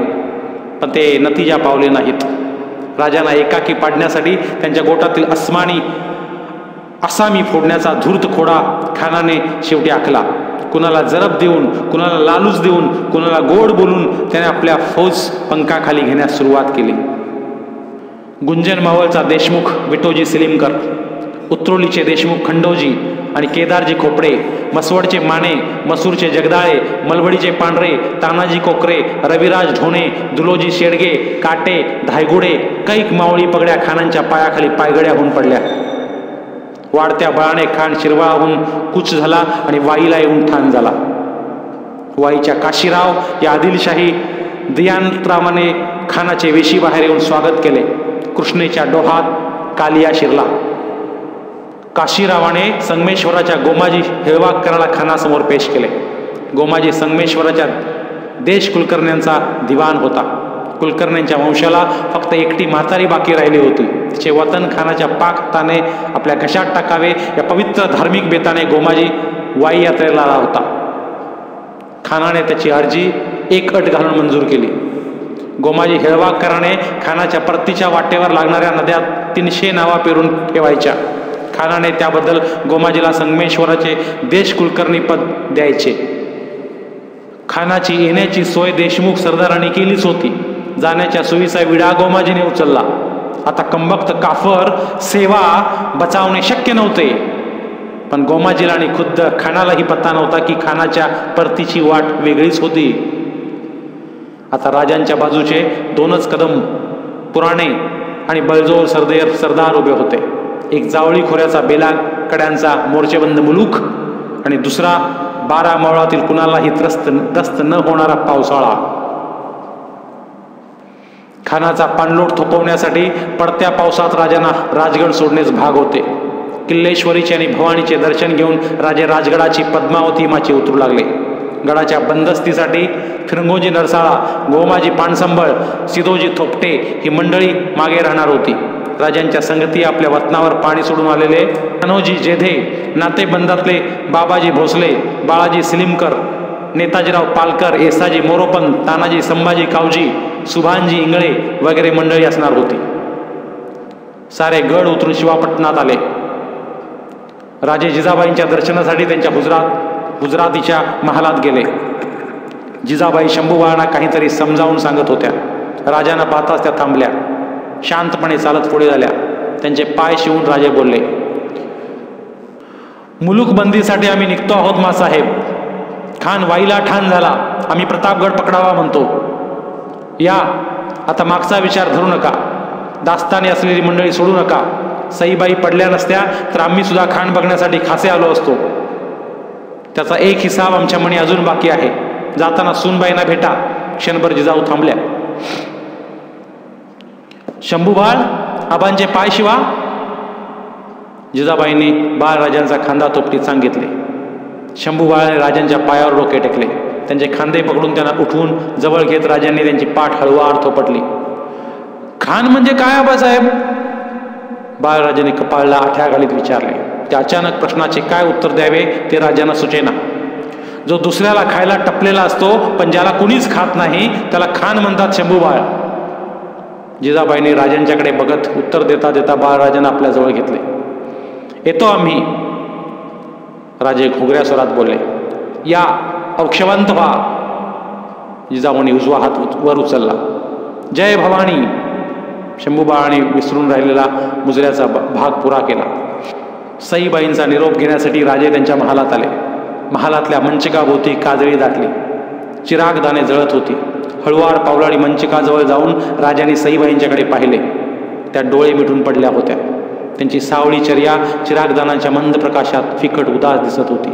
पण ते नतीजा पावले नाहीत. राजांना एकाकी पाडण्यासाठी त्यांच्या गोटातील आसामी फोडण्याचा धूर्त खोडा खानाने शेवटी आखला. कुणाला जरब देऊन, कुणाला लालूच देऊन, कुणाला गोड बोलून त्याने आपल्या फौज पंखाखाली घेण्यास सुरुवात केली. गुंजन मावळचा देशमुख विठोजी सिलीमकर, उत्रोलीचे देशमुख खंडोजी आणि केदारजी खोपडे, मसवडचे माने, मसूरचे जगदाळे, मलवडीचे पांढरे, तानाजी कोकरे, रविराज ढोणे, दुलोजी शेडगे, काटे, धायगुडे, कैक मावळी पगड्या खानांच्या पायाखाली पायगड्या होऊन पडल्या. वाढत्या बळाने खान शिरवाळहून कूच झाला आणि वाईला येऊन ठाण झाला. वाईच्या काशीराव या आदिलशाही दियांत्रामाने खानाचे वेशी बाहेर येऊन स्वागत केले. कृष्णेच्या डोहात कालिया शिरला. काशीरावाने संगमेश्वराच्या गोमाजी हेळवाकराला खानासमोर पेश केले. गोमाजी संगमेश्वराच्या देश कुलकर्ण्यांचा दिवाण होता. कुलकर्ण्यांच्या वंशाला फक्त एकटी म्हातारी बाकी राहिली होती. तिचे वतन खानाच्या पाक हाताने आपल्या घशात टाकावे या पवित्र धार्मिक बेताने गोमाजी वाई यात्रेला आला होता. खानाने त्याची अर्जी एक अट घालून मंजूर केली. गोमाजी हेळवाकराने खानाच्या परतीच्या वाटेवर लागणाऱ्या नद्या 300 नावा पेरून ठेवायच्या. खानाने त्याबद्दल गोमाजीला संगमेश्वराचे देश कुलकर्णी पद द्यायचे. खानाची येण्याची सोय देशमुख सरदारांनी केलीच होती. जाण्याच्या सोयीचा विडा गोमाजीने उचलला. आता कंबक्त काफर सेवा बचावणे शक्य नव्हते, पण गोमाजीला आणि खुद्द खानालाही पत्ता नव्हता की खानाच्या परतीची वाट वेगळीच होती. आता राजांच्या बाजूचे 2च कदम पुराणे आणि बळजोर सरदार उभे होते. एक जावळी खोऱ्याचा बेला कड्यांचा मोर्चेबंद मुलूक आणि दुसरा 12 मावळातील कुणालाही त्रस्त न होणारा पावसाळा. खानाचा पाणलोट थोपवण्यासाठी पडत्या पावसात राजांना राजगड सोडणेच भाग होते. किल्लेश्वरीचे आणि भवानीचे दर्शन घेऊन राजे राजगडाची पद्मावती माची उतरू लागले. गडाच्या बंदस्तीसाठी फिरंगोजी नरसाळा, गोमाजी पाणसंबळ, सिदोजी थोपटे ही मंडळी मागे राहणार होती. राजांच्या संगती आपल्या वतनावर पाणी सोडून आलेले मनोजी जेधे, नातेबंधातले बाबाजी भोसले, बाळाजी सिलिमकर, नेताजीराव पालकर, येसाजी मोरोपंत, तानाजी संभाजी कावजी, सुभानजी इंगळे वगैरे मंडळी असणार होती. सारे गड उतरून शिवापटणात आले. राजे जिजाबाईंच्या दर्शनासाठी त्यांच्या गुजरातीच्या महालात गेले. जिजाबाई शंभूबाळांना काहीतरी समजावून सांगत होत्या. राजांना पाहताच त्या थांबल्या. शांतपणे चालत पुढे झाल्या. त्यांचे पाय शिवून राजे बोलले, मुलूकबंदीसाठी आम्ही निघतो आहोत मासाहेब. खान वाईला ठाण झाला. आम्ही प्रतापगड पकडावा म्हणतो. या, आता मागचा विचार धरू नका. दास्ताने असलेली मंडळी सोडू नका. सईबाई पडल्या नसत्या तर आम्ही सुद्धा खान बघण्यासाठी खासे आलो असतो. त्याचा एक हिसाब आमच्या मनी अजून बाकी आहे. जाताना सूनबाईंना भेटा. क्षणभर जिजाऊ थांबल्या. शंभूबाळ, आबांचे पाय शिवा. जिजाबाईंनी बाळराजांचा खांदा तोपटीत सांगितले. शंभूबाळाने राजांच्या पायावर डोके टेकले. त्यांचे खांदे पकडून त्यांना उठवून जवळ घेत राजांनी त्यांची पाठ हळूवार थोपटली. खान म्हणजे काय आबासाहेब? बाळराजांनी कपाळला आठ्या घालीत विचारले. त्या अचानक प्रश्नाचे काय उत्तर द्यावे ते राजांना सुचेना. जो दुसऱ्याला खायला टपलेला असतो पण ज्याला कुणीच खात नाही त्याला खान म्हणतात शंभूबाळ. जिजाबाईंनी राजांच्याकडे बघत उत्तर देता देता बाळराजांना आपल्या जवळ घेतले. येतो आम्ही. राजे घोगऱ्या स्वरात बोलले. या, औक्षवंत व्हा. जिजाऊंनी उजवा हात वर उचलला. जय भवानी. शंभूबाळांनी विसरून राहिलेला मुजऱ्याचा भाग पुरा केला. सईबाईंचा निरोप घेण्यासाठी राजे त्यांच्या महालात आले. महालातल्या मंचकाभोवती काजळी दाटली. चिरागदाने जळत होती. हळुवार पावलाडी मंचकाजवळ जाऊन राजांनी सईबाईंच्याकडे पाहिले. त्या डोळे मिटून पडल्या होत्या. त्यांची सावळी चर्या चिरागदानाच्या मंद प्रकाशात फिकट उदास दिसत होती.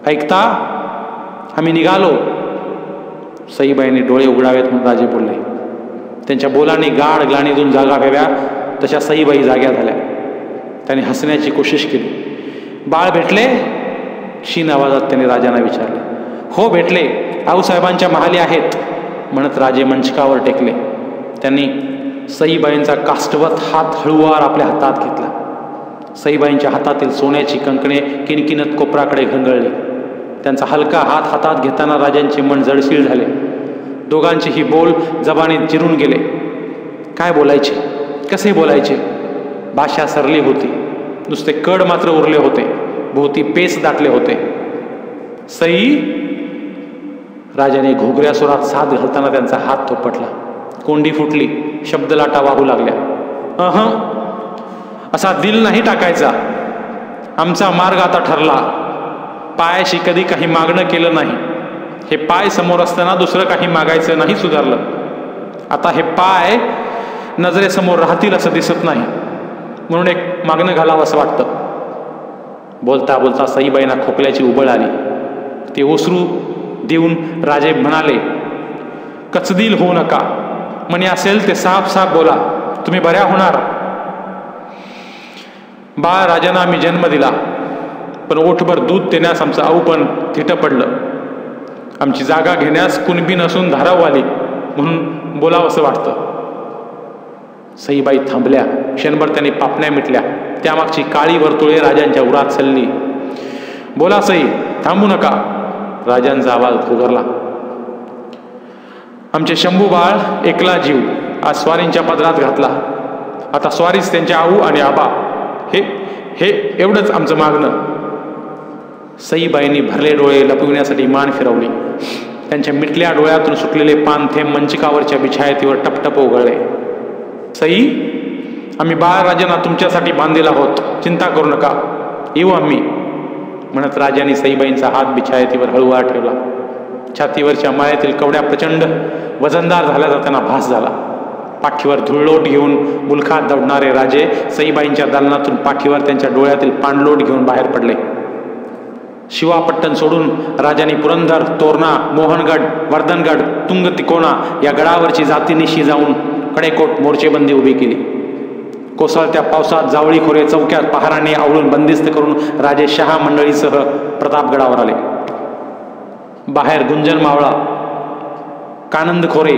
ऐकता, आम्ही निघालो. सईबाईंनी डोळे उघडावेत म्हणून राजे बोलले. त्यांच्या बोलांनी गाढ ग्लानीतून जागा व्हाव्या तशा सईबाई जाग्या झाल्या. त्यांनी हसण्याची कोशिश केली. बाळ भेटले? क्षीण आवाजात त्यांनी राजांना विचारले. हो भेटले. आऊसाहेबांच्या महाली आहेत म्हणत राजे मंचकावर टेकले. त्यांनी सईबाईंचा काष्टवत हात हळुवार आपल्या हातात घेतला. सईबाईंच्या हातातील सोन्याची कंकणे किणकिणत कोपराकडे घंगळली. त्यांचा हलका हात हातात घेताना राजांचे मन जडशीळ झाले. दोघांचेही बोल जबानीत जिरून गेले. काय बोलायचे, कसे बोलायचे? भाषा सरली होती. नुसते कड मात्र उरले होते. भोवती पेस दाटले होते. सई. राजाने घोगऱ्या स्वरात साथ घालताना त्यांचा हात थोपटला. कोंडी फुटली. शब्दलाटा वाहू लागल्या. असा दिल नाही टाकायचा. आमचा मार्ग आता ठरला. पायाशी कधी काही मागणं केलं नाही. हे पाय समोर असताना दुसरं काही मागायचं नाही सुधारलं. आता हे पाय नजरेसमोर राहतील असं दिसत नाही म्हणून एक मागणं घालावं असं वाटतं. बोलता बोलता सईबाईंना खोकल्याची उबळ आली. ते ओसरू देऊन राजे म्हणाले, कचदिल होऊ नका. म्हणे असेल ते साफ साफ बोला. तुम्ही बऱ्या होणार. बाळ राजांना आम्ही जन्म दिला, पण ओठभर दूध देण्यास आमचं आऊपण थिटं पडलं. आमची जागा घेण्यास कुणबी नसून धाराव आली म्हणून बोलावं असं वाटतं. सईबाई थांबल्या. क्षणभर त्यांनी पापण्या मिटल्या. त्यामागची काळी वर्तुळे राजांच्या उरात सल्ली. बोला सई, थांबू नका. राजांचा आवाज घोगरला. आमचे शंभू बाळ एकला जीव आज स्वारींच्या पदरात घातला. आता स्वारीच त्यांचे आऊ आणि आबा. हे एवढंच आमचं मागणं. सईबाईंनी भरले डोळे लपविण्यासाठी मान फिरवली. त्यांच्या मिटल्या डोळ्यातून सुटलेले पान थेंब मंचकावरच्या बिछायतीवर टपटप उघळले. सई, आम्ही बाळराजांना तुमच्यासाठी बांधील आहोत, चिंता करू नका, येऊ आम्ही, म्हणत राजाने सईबाईंचा हात बिछायतीवर हळूवार ठेवला. छातीवरच्या माळ्यातील कवड्या प्रचंड वजनदार झाल्याचा त्यांना भास झाला. पाठीवर धुळलोट घेऊन मुलखात दौडणारे राजे सईबाईंच्या दालनातून पाठीवर त्यांच्या डोळ्यातील पाणलोट घेऊन बाहेर पडले. शिवापट्टण सोडून राजांनी पुरंदर, तोरणा, मोहनगड, वर्धनगड, तुंग तिकोना या गडावरची जातीनिशी जाऊन कडेकोट मोर्चेबंदी उभी केली. कोसळत्या पावसात जावळी खोरे चौक्यात पहारांनी आवळून बंदिस्त करून राजे शहा मंडळीसह प्रतापगडावर आले. बाहेर गुंजन मावळा, कानंद खोरे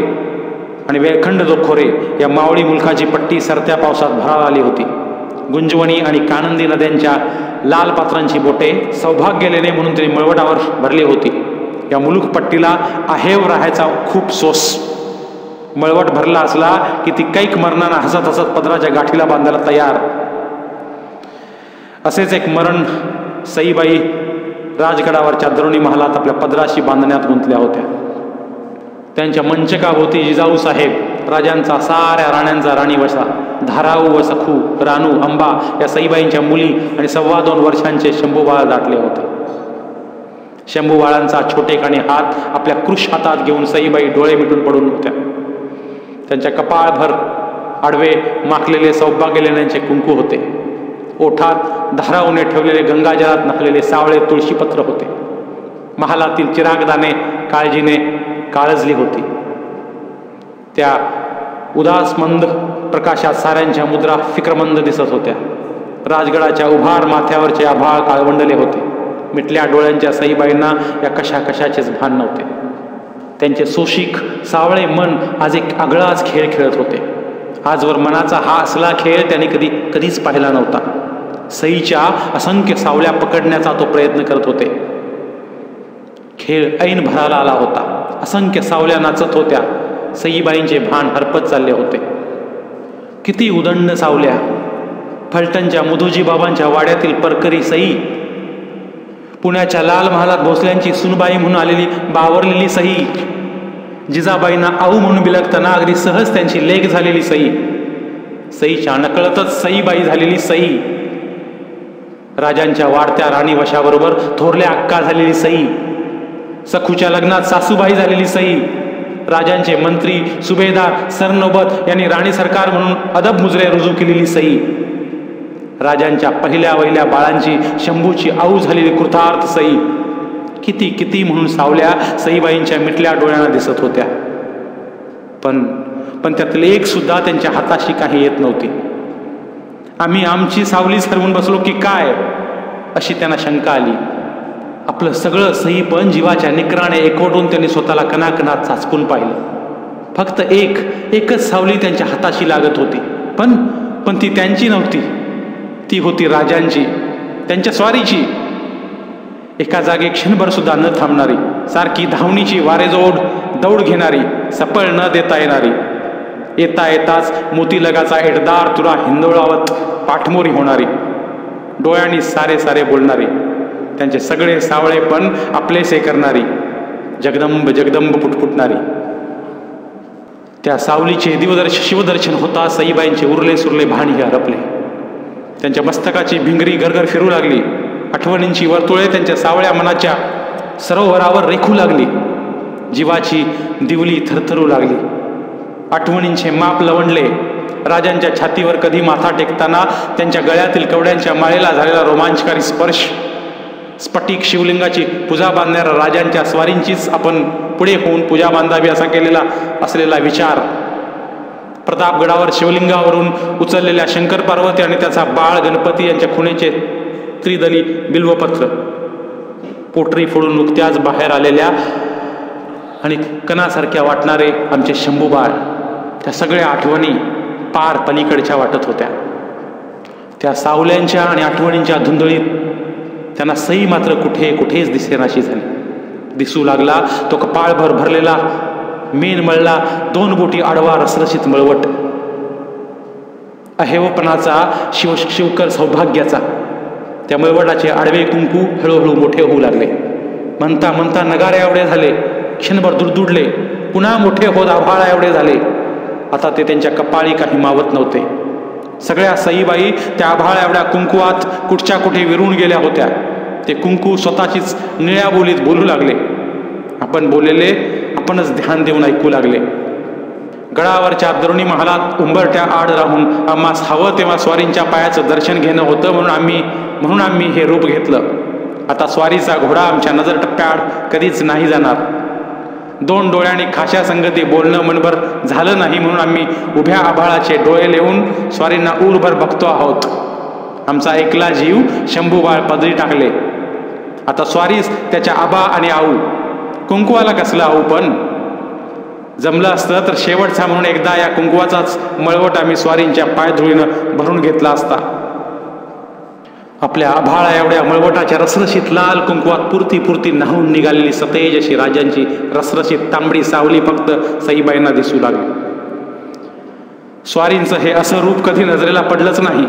आणि वेळखंड खोरे या मावळी मुलखाची पट्टी सरत्या पावसात भराला आली होती. गुंजवणी आणि कानंदी नद्यांच्या लाल पात्रांची बोटे सौभाग्य लेणे म्हणून तरी मळवटावर भरली होती. या मुलूक पट्टीला आहेव राहायचा खूप सोस. मळवट भरला असला की ती कैक मरणाना हसत हसत पदराच्या गाठीला बांधायला तयार. असेच एक मरण सईबाई राजगडावरच्या दरोणी महालात आपल्या पदराशी बांधण्यात गुंतल्या होत्या. त्यांच्या मंचकाभोवती जिजाऊ साहेब, राजांचा साऱ्या राण्यांचा राणी वसा, धाराऊ व सखू, रानू, अंबा या सईबाईंच्या मुली आणि 2.25 वर्षांचे शंभूबाळ दाटले होते. शंभूबाळांचा छोटेखानी हात आपल्या कृश हातात घेऊन सईबाई डोळे मिटून पडून होत्या. त्यांच्या कपाळभर आडवे माखलेले सौभाग्य लेण्यांचे कुंकू होते. ओठात धाराऊने ठेवलेले गंगाजलात नकलेले सावळे तुळशीपत्र होते. महालातील चिरागदाने काळजीने काळजली होती. त्या उदासमंद प्रकाशात साऱ्यांच्या मुद्रा फिक्रमंद दिसत होत्या. राजगडाच्या उभार माथ्यावरचे आभाळ काळवंडले होते. मिटल्या डोळ्यांच्या सईबाईंना या कशाचेच भान नव्हते. त्यांचे सोशिक सावळे मन आज एक आगळाच खेळ खेळत होते. आजवर मनाचा हा असला खेळ त्यांनी कधीच पाहिला नव्हता. सईच्या असंख्य सावल्या पकडण्याचा तो प्रयत्न करत होते. खेळ ऐन भराला आला होता. असंख्य सावल्या नाचत होत्या. सईबाईंचे भान हरपत चालले होते. किती उदंड सावल्या! फलटणच्या मुधोजी बाबांच्या वाड्यातील परकरी सई, पुण्याच्या लाल महालात भोसल्यांची सुनबाई म्हणून आलेली बावरलेली सई, जिजाबाईंना आऊ म्हणून बिलगताना अगदी सहज त्यांची लेक झालेली सई, सईच्या नकळतच सईबाई झालेली सई, राजांच्या वाढत्या राणी वशाबरोबर थोरल्या अक्का झालेली सई, सखूच्या लग्नात सासूबाई झालेली सई, राजांचे मंत्री, सुभेदार, सरनौबत यांनी राणी सरकार म्हणून अदब मुजरे रुजू केलेली सई, राजांच्या पहिल्या वहिल्या बाळांची शंभूची आऊ झालेली कृतार्थ सई, किती किती म्हणून सावल्या सईबाईंच्या मिटल्या डोळ्यांना दिसत होत्या. पण त्यातले एक सुद्धा त्यांच्या हाताशी काही येत नव्हती. आम्ही आमची सावलीच हरवून बसलो की काय, अशी त्यांना शंका आली. आपलं सगळं सईपण जीवाच्या निकराने एकवटून त्यांनी स्वतःला कणाकणात चाचपून पाहिलं. फक्त एकच सावली त्यांच्या हाताशी लागत होती. पण ती त्यांची नव्हती, ती होती राजांची, त्यांच्या स्वारीची. एका जागी क्षणभर सुद्धा न थांबणारी, सारखी धावणीची वारेजोड दौड घेणारी, सपळ न देता येणारी, येता येताच मोतीलगाचा एडदार तुरा हिंदोळावत पाठमोरी होणारी, डोळ्यांनी सारे सारे बोलणारी, त्यांचे सगळे सावळे पण आपलेसे करणारी, जगदंब जगदंब पुटपुटणारी. त्या सावलीचे शिवदर्शन होता सईबाईंचे उरले सुरले भाणी हरपले. त्यांच्या मस्तकाची भिंगरी गरगर फिरू लागली. आठवणींची वर्तुळे त्यांच्या सावळ्या मनाच्या सरोवरावर रेखू लागली. जीवाची दिवली थरथरू लागली. आठवणींचे माप लवंडले. राजांच्या छातीवर कधी माथा टेकताना त्यांच्या गळ्यातील कवड्यांच्या माळेला झालेला रोमांचकारी स्पर्श, स्फटिक शिवलिंगाची पूजा बांधणाऱ्या राजांच्या स्वारींचीच आपण पुढे होऊन पूजा बांधावी असा केलेला असलेला विचार, प्रतापगडावर शिवलिंगावरून उचललेल्या शंकर पार्वती आणि त्याचा बाळ गणपती यांच्या खुणेचे त्रिदली बिल्वपत्र, पोटरी फोडून नुकत्याच बाहेर आलेल्या आणि कणासारख्या वाटणारे आमचे शंभूबाळ, त्या सगळ्या आठवणी पार पलीकडच्या वाटत होत्या. त्या सावल्यांच्या आणि आठवणींच्या धुंदळीत त्यांना सई मात्र कुठेच दिसेनाशी झाली. दिसू लागला तो कपाळभर भरलेला मेन मळला, 2 बोटी आडवा रसरशीत मळवट, अहेवपणाचा शिवकर सौभाग्याचा. त्या मळवटाचे आडवे कुंकू हळूहळू मोठे होऊ लागले. म्हणता म्हणता नगारे एवढे झाले क्षणभर दुडदुडले, पुन्हा मोठे होत आभाळा एवढे झाले. आता ते त्यांच्या कपाळी काही मावत नव्हते. सगळ्या सईबाई त्या आभाळा एवढ्या कुंकुवात कुठच्या कुठे विरून गेल्या होत्या. ते कुंकू स्वतःचीच निळ्या बोलीत बोलू लागले. आपण बोललेले आपणच ध्यान देऊन ऐकू लागले. गडावरच्या द्रोणी महालात उंबरट्या आड राहून आम्हास हवं तेव्हा स्वारींच्या पायाचं दर्शन घेणं होतं, म्हणून आम्ही हे रूप घेतलं. आता स्वारीचा घोडा आमच्या नजर टप्प्याआड कधीच नाही जाणार. 2 डोळ्यांनी खाशा संगती बोलणं मनभर झालं नाही, म्हणून आम्ही उभ्या आभाळाचे डोळे लेवून स्वारींना उरभर बघतो आहोत. आमचा एकला जीव शंभूबाळ पदरी टाकले. आता स्वारीस त्याच्या आबा आणि आऊ. कुंकुवाला कसलं आऊ, पण जमलं असतं तर शेवटचा म्हणून एकदा या कुंकुवाचाच मळवट आम्ही स्वारींच्या पायधुळीनं भरून घेतला असता. आपल्या आभाळा एवढ्या मळवटाच्या रसरशीत लाल कुंकुवात पुरती न्हावून निघालेली सतेज अशी राजांची रसरशीत तांबडी सावली फक्त सईबाईंना दिसू लागली. स्वारींचं हे असं रूप कधी नजरेला पडलंच नाही.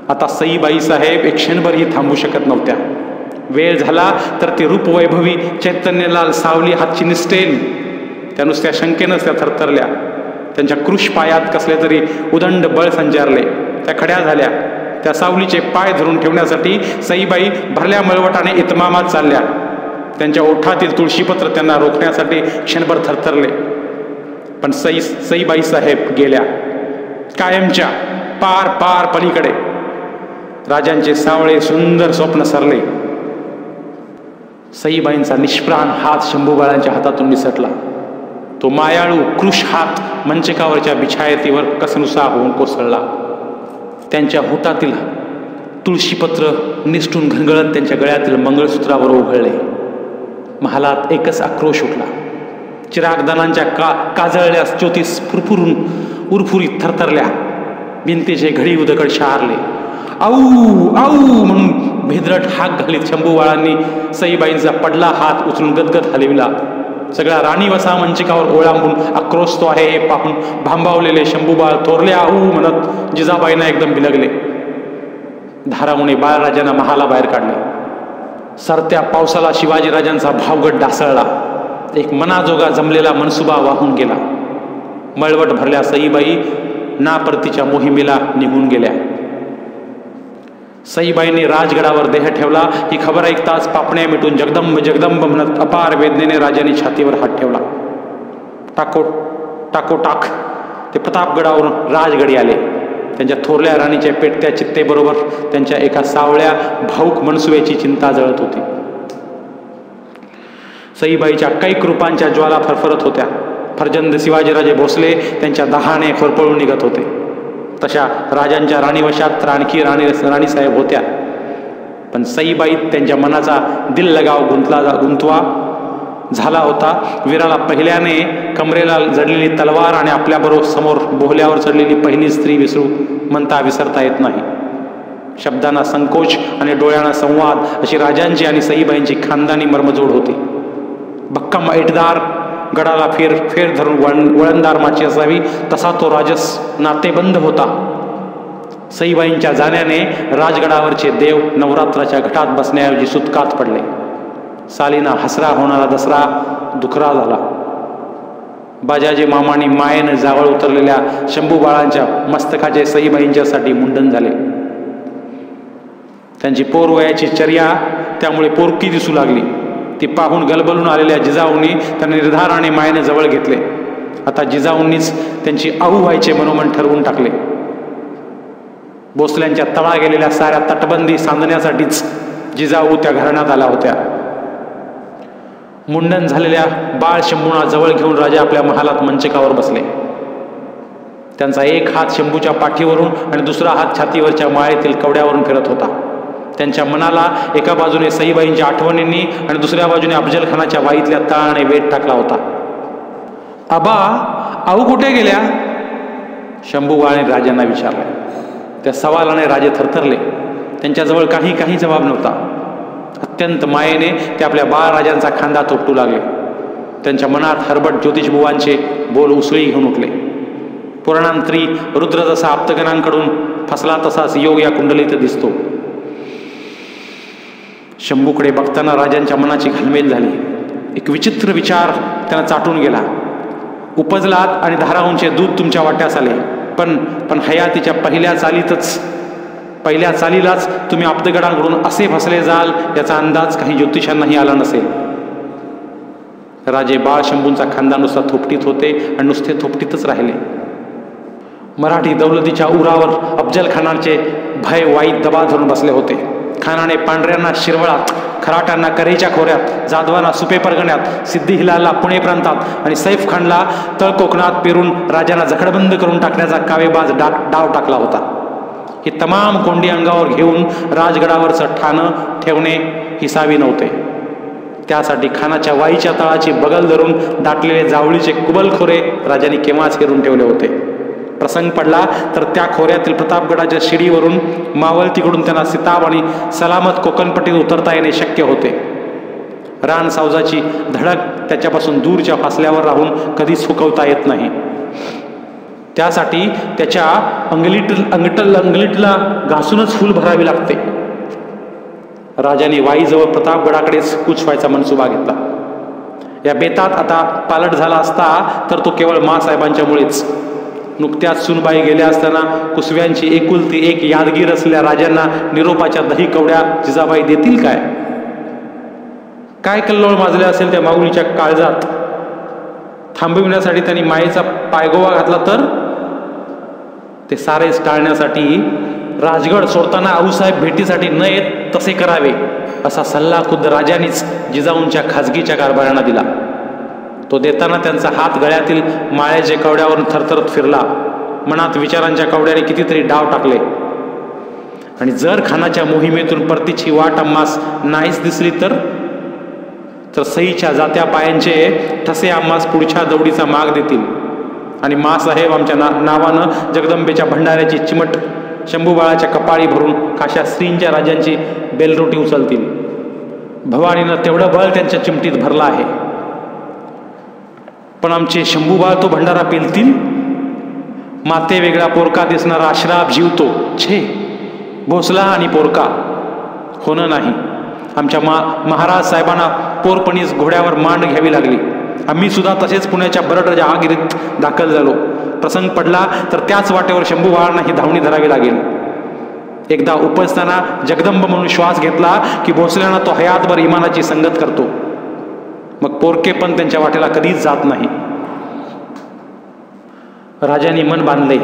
आता सईबाई साहेब एक क्षणभरही थांबू शकत नव्हत्या. वेळ झाला तर ती रूपवैभवी चैतन्यलाल सावली हातची निसटेल. त्या नुसत्या शंकेनंच त्या थरथरल्या. त्यांच्या कृश पायात कसले तरी उदंड बळ संचारले. त्या खड्या झाल्या. त्या सावलीचे पाय धरून ठेवण्यासाठी सईबाई भरल्या मळवटाने इतमामात चालल्या. त्यांच्या ओठातील तुळशीपत्र त्यांना रोखण्यासाठी क्षणभर थरथरले. पण सईबाई साहेब गेल्या कायमच्या पार पलीकडे. राजांचे सावळे सुंदर स्वप्न सरले. सईबाईंचा निष्प्राण हात शंभूबाळांच्या हातातून निसटला. तो मायाळू कृश हात मंचकावरच्या बिछायतीवर कसनुसा होऊन कोसळला. त्यांच्या होटातील तुळशीपत्र निसटून घनगळत त्यांच्या गळ्यातील मंगळसूत्रावर ओघळले. महालात एकच आक्रोश उठला. चिरागदानांच्या काजळल्या ज्योतीस फुरफुरून उरफुरीत थरथरल्या. भिंतीचे घडी उदकड शहारले. आऊ आऊ म्हणून भेदरट हाक घालीत शंभूबाळांनी सईबाईंचा पडला हात उचलून गदगद हलविला. सगळा राणीवसा मंचिकावर ओळांबून आक्रोशतो आहे हे पाहून भांबावलेले शंभूबाळ थोरले आऊ म्हणत जिजाबाईंना एकदम बिलगले. धारामुळे बाळराजांना महालाबाहेर काढले. सरत्या पावसाला शिवाजीराजांचा भावगड ढासळला. एक मनाजोगा जमलेला मनसुबा वाहून गेला. मळवट भरल्या सईबाई नापरतीच्या मोहिमेला निघून गेल्या. सईबाईंनी राजगडावर देह ठेवला ही खबर ऐकताच पापण्या मिटून जगदंब जगदंब म्हणत अपार वेदनेने राजांनी छातीवर हात ठेवला. टाकोटाक ते प्रतापगडावरून राजगडी आले. त्यांच्या थोरल्या राणीच्या पेटत्या चित्तेबरोबर त्यांच्या एका सावळ्या भाऊक मनसुव्याची चिंता जळत होती. सईबाईच्या कैक रूपांच्या ज्वाला फरफरत होत्या. फर्जंद शिवाजीराजे भोसले त्यांच्या दहाने फरफळून निघत होते. तशा राजांच्या राणीवशात तर आणखी राणीसाहेब होत्या. पण सईबाईत त्यांच्या मनाचा दिल लगाव गुंतवा झाला होता. वीराला पहिल्याने कमरेला जडलेली तलवार आणि आपल्याबरोबर समोर बोहल्यावर चढलेली पहिली स्त्री विसरता येत नाही. शब्दांना संकोच आणि डोळ्यांना संवाद अशी राजांची आणि सईबाईंची खानदानी मर्मजोड होती. भक्कम ऐटदार गडाला फेर धरून वळणदार माची असावी तसा तो राजस नातेबंद होता. सईबाईंच्या जाण्याने राजगडावरचे देव नवरात्राच्या घटात बसण्याऐवजी सुतकात पडले. सालीना हसरा होणारा दसरा दुखरा झाला. बाजाजी मामांनी मायेनं जावळ उतरलेल्या शंभूबाळांच्या मस्तकाचे सईबाईंच्यासाठी मुंडन झाले. त्यांची पोरवयाची चर्या त्यामुळे पोरकी दिसू लागली. ती पाहून गलबलून आलेल्या जिजाऊंनी त्यांना निर्धाराने मायेने जवळ घेतले. आता जिजाऊंनीच त्यांची आऊ व्हायचे मनोमन ठरवून टाकले. भोसल्यांच्या तळा गेलेल्या साऱ्या तटबंदी सांधण्यासाठीच जिजाऊ त्या घराण्यात आल्या होत्या. मुंडन झालेल्या बाळ शंभूंना जवळ घेऊन राजा आपल्या महालात मंचकावर बसले. त्यांचा एक हात शंभूच्या पाठीवरून आणि दुसरा हात छातीवरच्या माळेतील कवड्यावरून फिरत होता. त्यांच्या मनाला एका बाजूने सईबाईंच्या आठवणींनी आणि दुसऱ्या बाजूने अफजल खानाच्या वाईतल्या तळाने वेध टाकला होता. आबा आऊ कुठे गेल्या? शंभूबाळाने राजांना विचारले. त्या सवालाने राजे थरथरले. त्यांच्याजवळ काही जबाब नव्हता. अत्यंत मायेने ते आपल्या बाळराजांचा खांदा थोपटू लागले. त्यांच्या मनात हरबट ज्योतिषबुवांचे बोल उसळी घेऊन उठले. पुराणांतरी रुद्र जसा आप्तगणांकडून फसला तसाच योग या कुंडलीत दिसतो. शंभूकडे बघताना राजांच्या मनाची घालमेल झाली. एक विचित्र विचार त्यांना चाटून गेला. उपजलात आणि धाराऊंचे दूध तुमच्या वाट्यास आले, पण हयातीच्या पहिल्या चालीलाच तुम्ही अब्दगडांकडून असे फसले जाल याचा अंदाज काही ज्योतिषांनाही आला नसेल. राजे बाळशंभूंचा खानदान नुसता थोपटीत होते आणि नुसते थोपटीतच राहिले. मराठी दौलतीच्या उरावर अफजल खानाचे भय वाईट दबा धरून बसले होते. खानाने पांढऱ्यांना शिरवळात, खराट्यांना करेच्या खोऱ्यात, जाधवांना सुपे परगण्यात, सिद्धी हिलालला पुणे प्रांतात आणि सैफ खानला तळ कोकणात पेरून राजांना जखडबंद करून टाकण्याचा कावेबाज डाव टाकला होता. ही तमाम कोंडी अंगावर घेऊन राजगडावरचं ठाणं ठेवणे हिसावी नव्हते. त्यासाठी खानाच्या वाईच्या तळाची बगल धरून दाटलेले जावळीचे कुबलखोरे राजांनी केव्हाच हेरून ठेवले होते. प्रसंग पडला तर त्या खोऱ्यातील प्रतापगडाच्या शिडीवरून मावळतीकडून त्यांना सिताब आणि सलामत कोकणपट्टीत उतरता येणे शक्य होते. रान सावजाची धडक त्याच्यापासून दूरच्या फासल्यावर राहून कधीच हुकवता येत नाही. त्यासाठी त्याच्या अंगलीटला घासूनच फूल भरावी लागते. राजाने वाईजवळ प्रतापगडाकडेच कूच व्हायचा मनसुबा घेतला. या बेतात आता पालट झाला असता तर तो केवळ मासाहेबांच्यामुळेच. नुकत्याच सुनबाई गेल्या असताना कुसव्यांची एकुलती एक यादगीर असलेल्या राजांना निरोपाच्या दही कवड्या जिजाबाई देतील काय? काय कल्लोळ माजले असेल त्या माऊलीच्या काळजात. थांबविण्यासाठी त्यांनी मायेचा पायगोवा घातला तर ते सारेच टाळण्यासाठी राजगड सोडताना आऊसाहेब भेटीसाठी न येत तसे करावे असा सल्ला खुद्द राजांनीच जिजाऊंच्या खाजगीच्या कारभारांना दिला. तो देताना त्यांचा हात गळ्यातील माळ्याच्या कवड्यावरून थरथरत फिरला. मनात विचारांच्या कवड्याने कितीतरी डाव टाकले. आणि जर खानाच्या मोहिमेतून परतीची वाट आम्हास नाहीच दिसली तर सईच्या जात्या पायांचे ठसे आम्हास पुढच्या दौडीचा माग देतील आणि मासाहेब आमच्या नावानं जगदंबेच्या भंडाऱ्याची चिमट शंभूबाळाच्या कपाळी भरून काशा स्त्रींच्या राजांची बेलरोटी उचलतील. भवानीनं तेवढं बळ त्यांच्या चिमटीत भरला आहे, पण आमचे शंभूबाळ तो भंडारा पेलतील. माते वेगळा पोरका दिसणारा अश्राप जीवतो. छे, भोसला आणि पोरका होणं नाही. आमच्या महाराज साहेबांना पोरपणीच घोड्यावर मांड घ्यावी लागली. आम्ही सुद्धा तसेच पुण्याच्या बरडच्या आगिरीत दाखल झालो. प्रसंग पडला तर त्याच वाटेवर शंभूबाळांना ही धावणी धरावी लागेल. एकदा उपजताना जगदंब म्हणून श्वास घेतला की भोसल्यांना तो हयातभर इमानाची संगत करतो. मग पोरके पण त्यांच्या वाटेला कधीच जात नाही. राजांनी मन बांधले.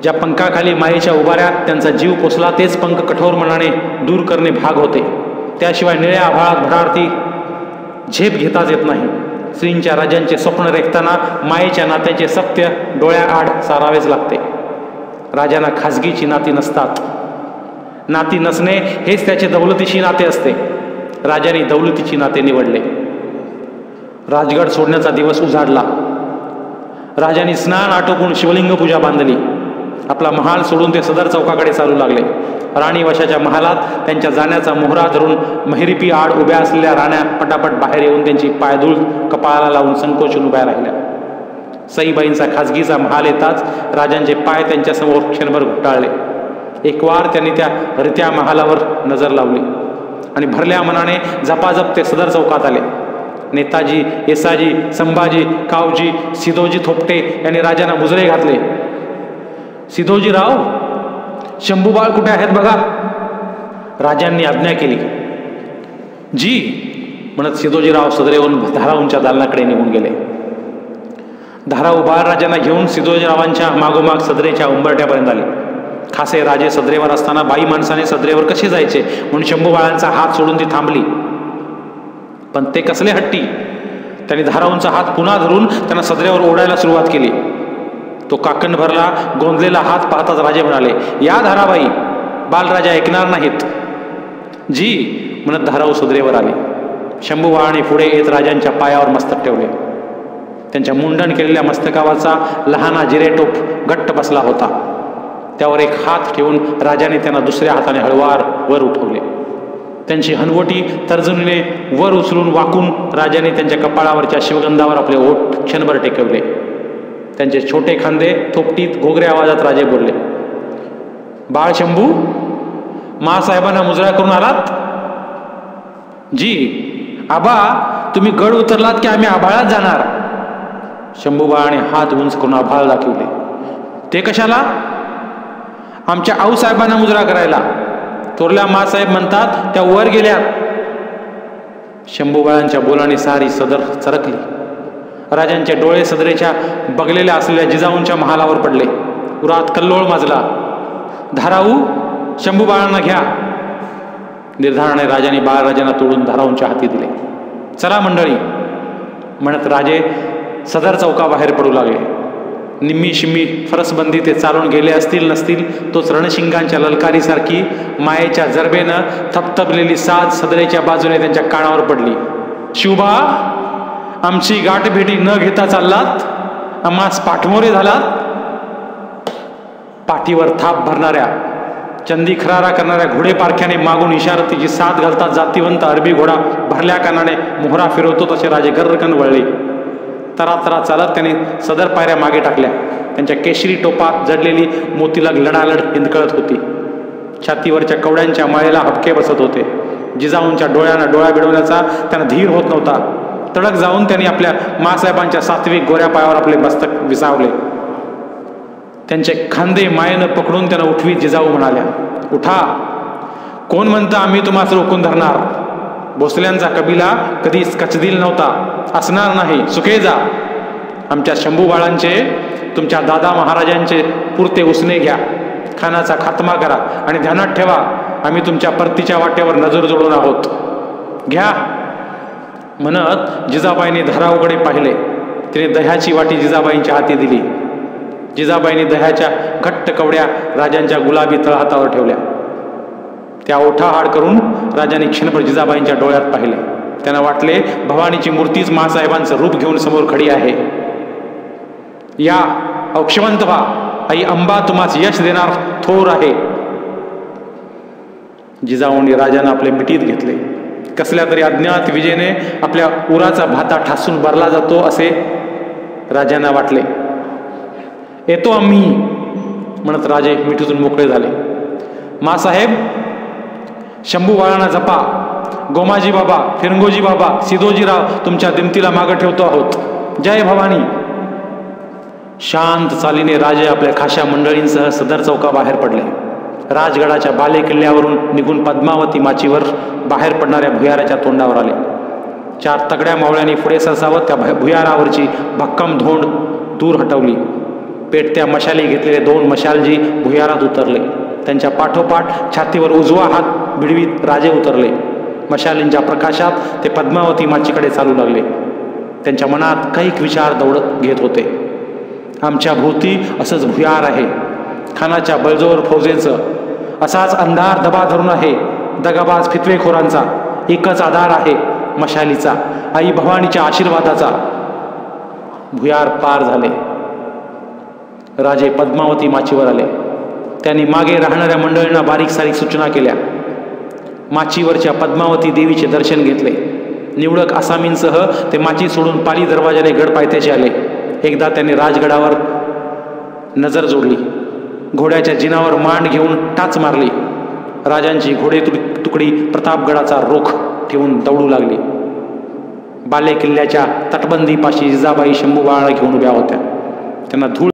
ज्या पंखाखाली मायेच्या उभाऱ्यात त्यांचा जीव पोचला तेच पंख कठोर मनाने दूर करणे भाग होते. त्याशिवाय निळ्या आभाळात भरारती झेप घेताच येत नाही. स्त्रींच्या राजांचे स्वप्न रेखताना मायेच्या नात्याचे सत्य डोळ्याआड सारावेच लागते. राजांना खाजगीची नाती नसतात. नाती नसणे हेच त्याचे दौलतीची नाते असते. राजांनी दौलतीची नाते निवडले. राजगड सोडण्याचा दिवस उजाडला. राजांनी स्नान आटोपून शिवलिंग पूजा बांधली. आपला महाल सोडून ते सदर चौकाकडे चालू लागले. राणी वशाच्या महालात त्यांच्या जाण्याचा मोहरा धरून महिरिपी आड उभ्या असलेल्या राण्या पटापट बाहेर येऊन त्यांची पायधूळ कपाळाला लावून संकोचून उभ्या राहिल्या. सईबाईंचा खाजगीचा महाल येताच राजांचे पाय त्यांच्या समोर क्षणभर घुटाळले. एक वार त्यांनी त्या रित्या महालावर नजर लावली आणि भरल्या मनाने झपाझप ते सदर चौकात आले. नेताजी, येसाजी, संभाजी, कावजी, सिधोजी थोपटे यांनी राजांना मुजरे घातले. सिधोजीराव, शंभूबाळ कुठे आहेत बघा. राजांनी आज्ञा केली. जी म्हणत सिधोजीराव सदरेहून धाराऊंच्या दालनाकडे निघून गेले. धाराऊ बाळराजांना घेऊन सिधोजीरावांच्या मागोमाग सदरेच्या उंबरट्यापर्यंत आले. खासे राजे सदरेवर असताना बाई माणसाने सदरेवर कसे जायचे म्हणून शंभूबाळांचा हात सोडून ती थांबली. पण ते कसले हट्टी. त्यांनी धाराऊंचा हात पुन्हा धरून त्यांना सदरेवर ओढायला सुरुवात केली. तो काकण भरला गोंदलेला हात पाहताच राजे म्हणाले, या धाराबाई, बालराजा ऐकणार नाहीत. जी म्हणत धाराऊ सदरेवर आले. शंभूबाळाने पुढे येत राजांच्या पायावर मस्तक ठेवले. त्यांच्या मुंडन केलेल्या मस्तकावरचा लहाना जिरेटोप घट्ट बसला होता. त्यावर एक हात ठेवून राजाने त्यांना दुसऱ्या हाताने हळवार वर उठवले. त्यांची हनवटी तर्जनीने वर उचलून वाकून राजाने त्यांच्या कपाळावरच्या शिवगंधावर आपले ओठ क्षणभर टेकवले. त्यांचे छोटे खांदे थोपटीत घोगऱ्या आवाजात राजे बोलले, बाळ शंभू, मासाहेबांना मुजरा करून आलात? जी आबा, तुम्ही गड उतरलात की आम्ही आभाळात जाणार. शंभूबाळाने हात उंच करून आभाळ दाखवले. ते कशाला? आमच्या आऊसाहेबांना मुजरा करायला. थोरल्या मासाहेब म्हणतात त्या वर गेल्यात. शंभूबाळांच्या बोलाने सारी सदर चरकली. राजांचे डोळे सदरेच्या बगलेल्या असलेल्या जिजाऊंच्या महालावर पडले. उरात कल्लोळ माजला. धाराऊ, शंभूबाळांना घ्या. निर्धाराने राजाने बाळराजांना तोडून धाराऊंच्या हाती दिले. चला मंडळी म्हणत राजे सदर चौकाबाहेर पडू लागले. निम्मी शिम्मी फरसबंदी ते चालून गेले असतील नसतील, तोच रणशिंगांच्या ललकारीसारखी मायेच्या जरबेनं थपथपलेली साज सदरेच्या बाजूने त्यांच्या कानावर पडली. शिवबा, आमची गाठभेटी न घेता चाललात, आम्हास पाठमोरे झालात. पाठीवर थाप भरणाऱ्या चंदी खरारा करणाऱ्या घोडे पारख्याने मागून इशारतीची साथ घालतात जातीवंत अरबी घोडा भरल्या कानाने मोहरा फिरवतो तसे राजे गर्रकन वळले. तरा चालत त्यांनी सदर पायऱ्या मागे टाकल्या. त्यांच्या केशरी टोपात जडलेली मोतीलाग लढालड इंदकळत होती. छातीवरच्या कवड्यांच्या माळेला हबके बसत होते. जिजाऊंच्या डोळ्यांना डोळा बिडवण्याचा त्यांना धीर होत नव्हता. तडक जाऊन त्यांनी आपल्या मासाहेबांच्या सात्विक गोऱ्या पायावर आपले मस्तक विसावले. त्यांचे खांदे मायेनं पकडून त्यांना उठवी जिजाऊ म्हणाल्या, उठा. कोण म्हणतं आम्ही तुम्हाला रोखून धरणार? भोसल्यांचा कबिला कधीच कचदिल नव्हता, असणार नाही. सुखे जा. आमच्या शंभूबाळांचे, तुमच्या दादा महाराजांचे पुरते उसने घ्या. खानाचा खात्मा करा आणि ध्यानात ठेवा, आम्ही तुमच्या परतीच्या वाट्यावर नजर जोडून आहोत. घ्या. म्हणत जिजाबाईंनी धाराऊकडे पाहिले. तिने दह्याची वाटी जिजाबाईंच्या हाती दिली. जिजाबाईंनी दह्याच्या घट्ट कवड्या राजांच्या गुलाबी तळहातावर ठेवल्या. त्या ओठाहाड करून राजाने क्षणभर जिजाबाईंच्या डोळ्यात पाहिले. त्यांना वाटले भवानीची मूर्तीच मासाहेबांचं रूप घेऊन समोर खडी आहे. या औक्षवंत व्हा, आई अंबा तुम्हास यश देणार थोर आहे. जिजाऊंनी राजांना आपले मिठीत घेतले. कसल्या तरी अज्ञात विजेने आपल्या उराचा भाता ठासून भरला जातो असे राजांना वाटले. येतो आम्ही म्हणत राजे मिठीतून मोकळे झाले. मासाहेब, शंभूबाळांना जपा. गोमाजी बाबा, फिरंगोजी बाबा, सिदोजीराव तुमच्या दिमतीला मागे ठेवतो आहोत. जय भवानी. शांत चालीने राजे आपल्या खाशा मंडळींसह सदर चौकाबाहेर पडले. राजगडाच्या बाले किल्ल्यावरून निघून पद्मावती माचीवर बाहेर पडणाऱ्या भुयाराच्या तोंडावर आले. 4 तगड्या मावळ्यांनी पुढे सरसावत त्या भुयारावरची भक्कम धोंड दूर हटवली. पेटत्या मशाली घेतलेले 2 मशालजी भुयारात उतरले. त्यांच्या पाठोपाठ छातीवर उजवा हात भिडवीत राजे उतरले. मशालींच्या प्रकाशात ते पद्मावती माचीकडे चालू लागले. त्यांच्या मनात कैक विचार दौडत घेत होते. आमच्या भोवती असंच भुयार आहे, खानाच्या बळजोर फौजेचं. असाच अंधार दबा धरून आहे, दगाबाज फितवेखोरांचा. एकच आधार आहे, मशालीचा, आई भवानीच्या आशीर्वादाचा. भुयार पार झाले. राजे पद्मावती माचीवर आले. त्यांनी मागे राहणाऱ्या मंडळींना बारीक सारीक सूचना केल्या. माचीवरच्या पद्मावती देवीचे दर्शन घेतले. निवडक आसामींसह ते माची सोडून पाली दरवाजाने गड पायथ्याशी आले. एकदा त्यांनी राजगडावर नजर जोडली. घोड्याच्या जिनावर मांड घेऊन टाच मारली. राजांची घोडे तुकडी प्रतापगडाचा रोख ठेवून दौडू लागली. बाले किल्ल्याच्या तटबंदीपाशी जिजाबाई शंभूबाळाला घेऊन उभ्या होत्या. त्यांना धूळ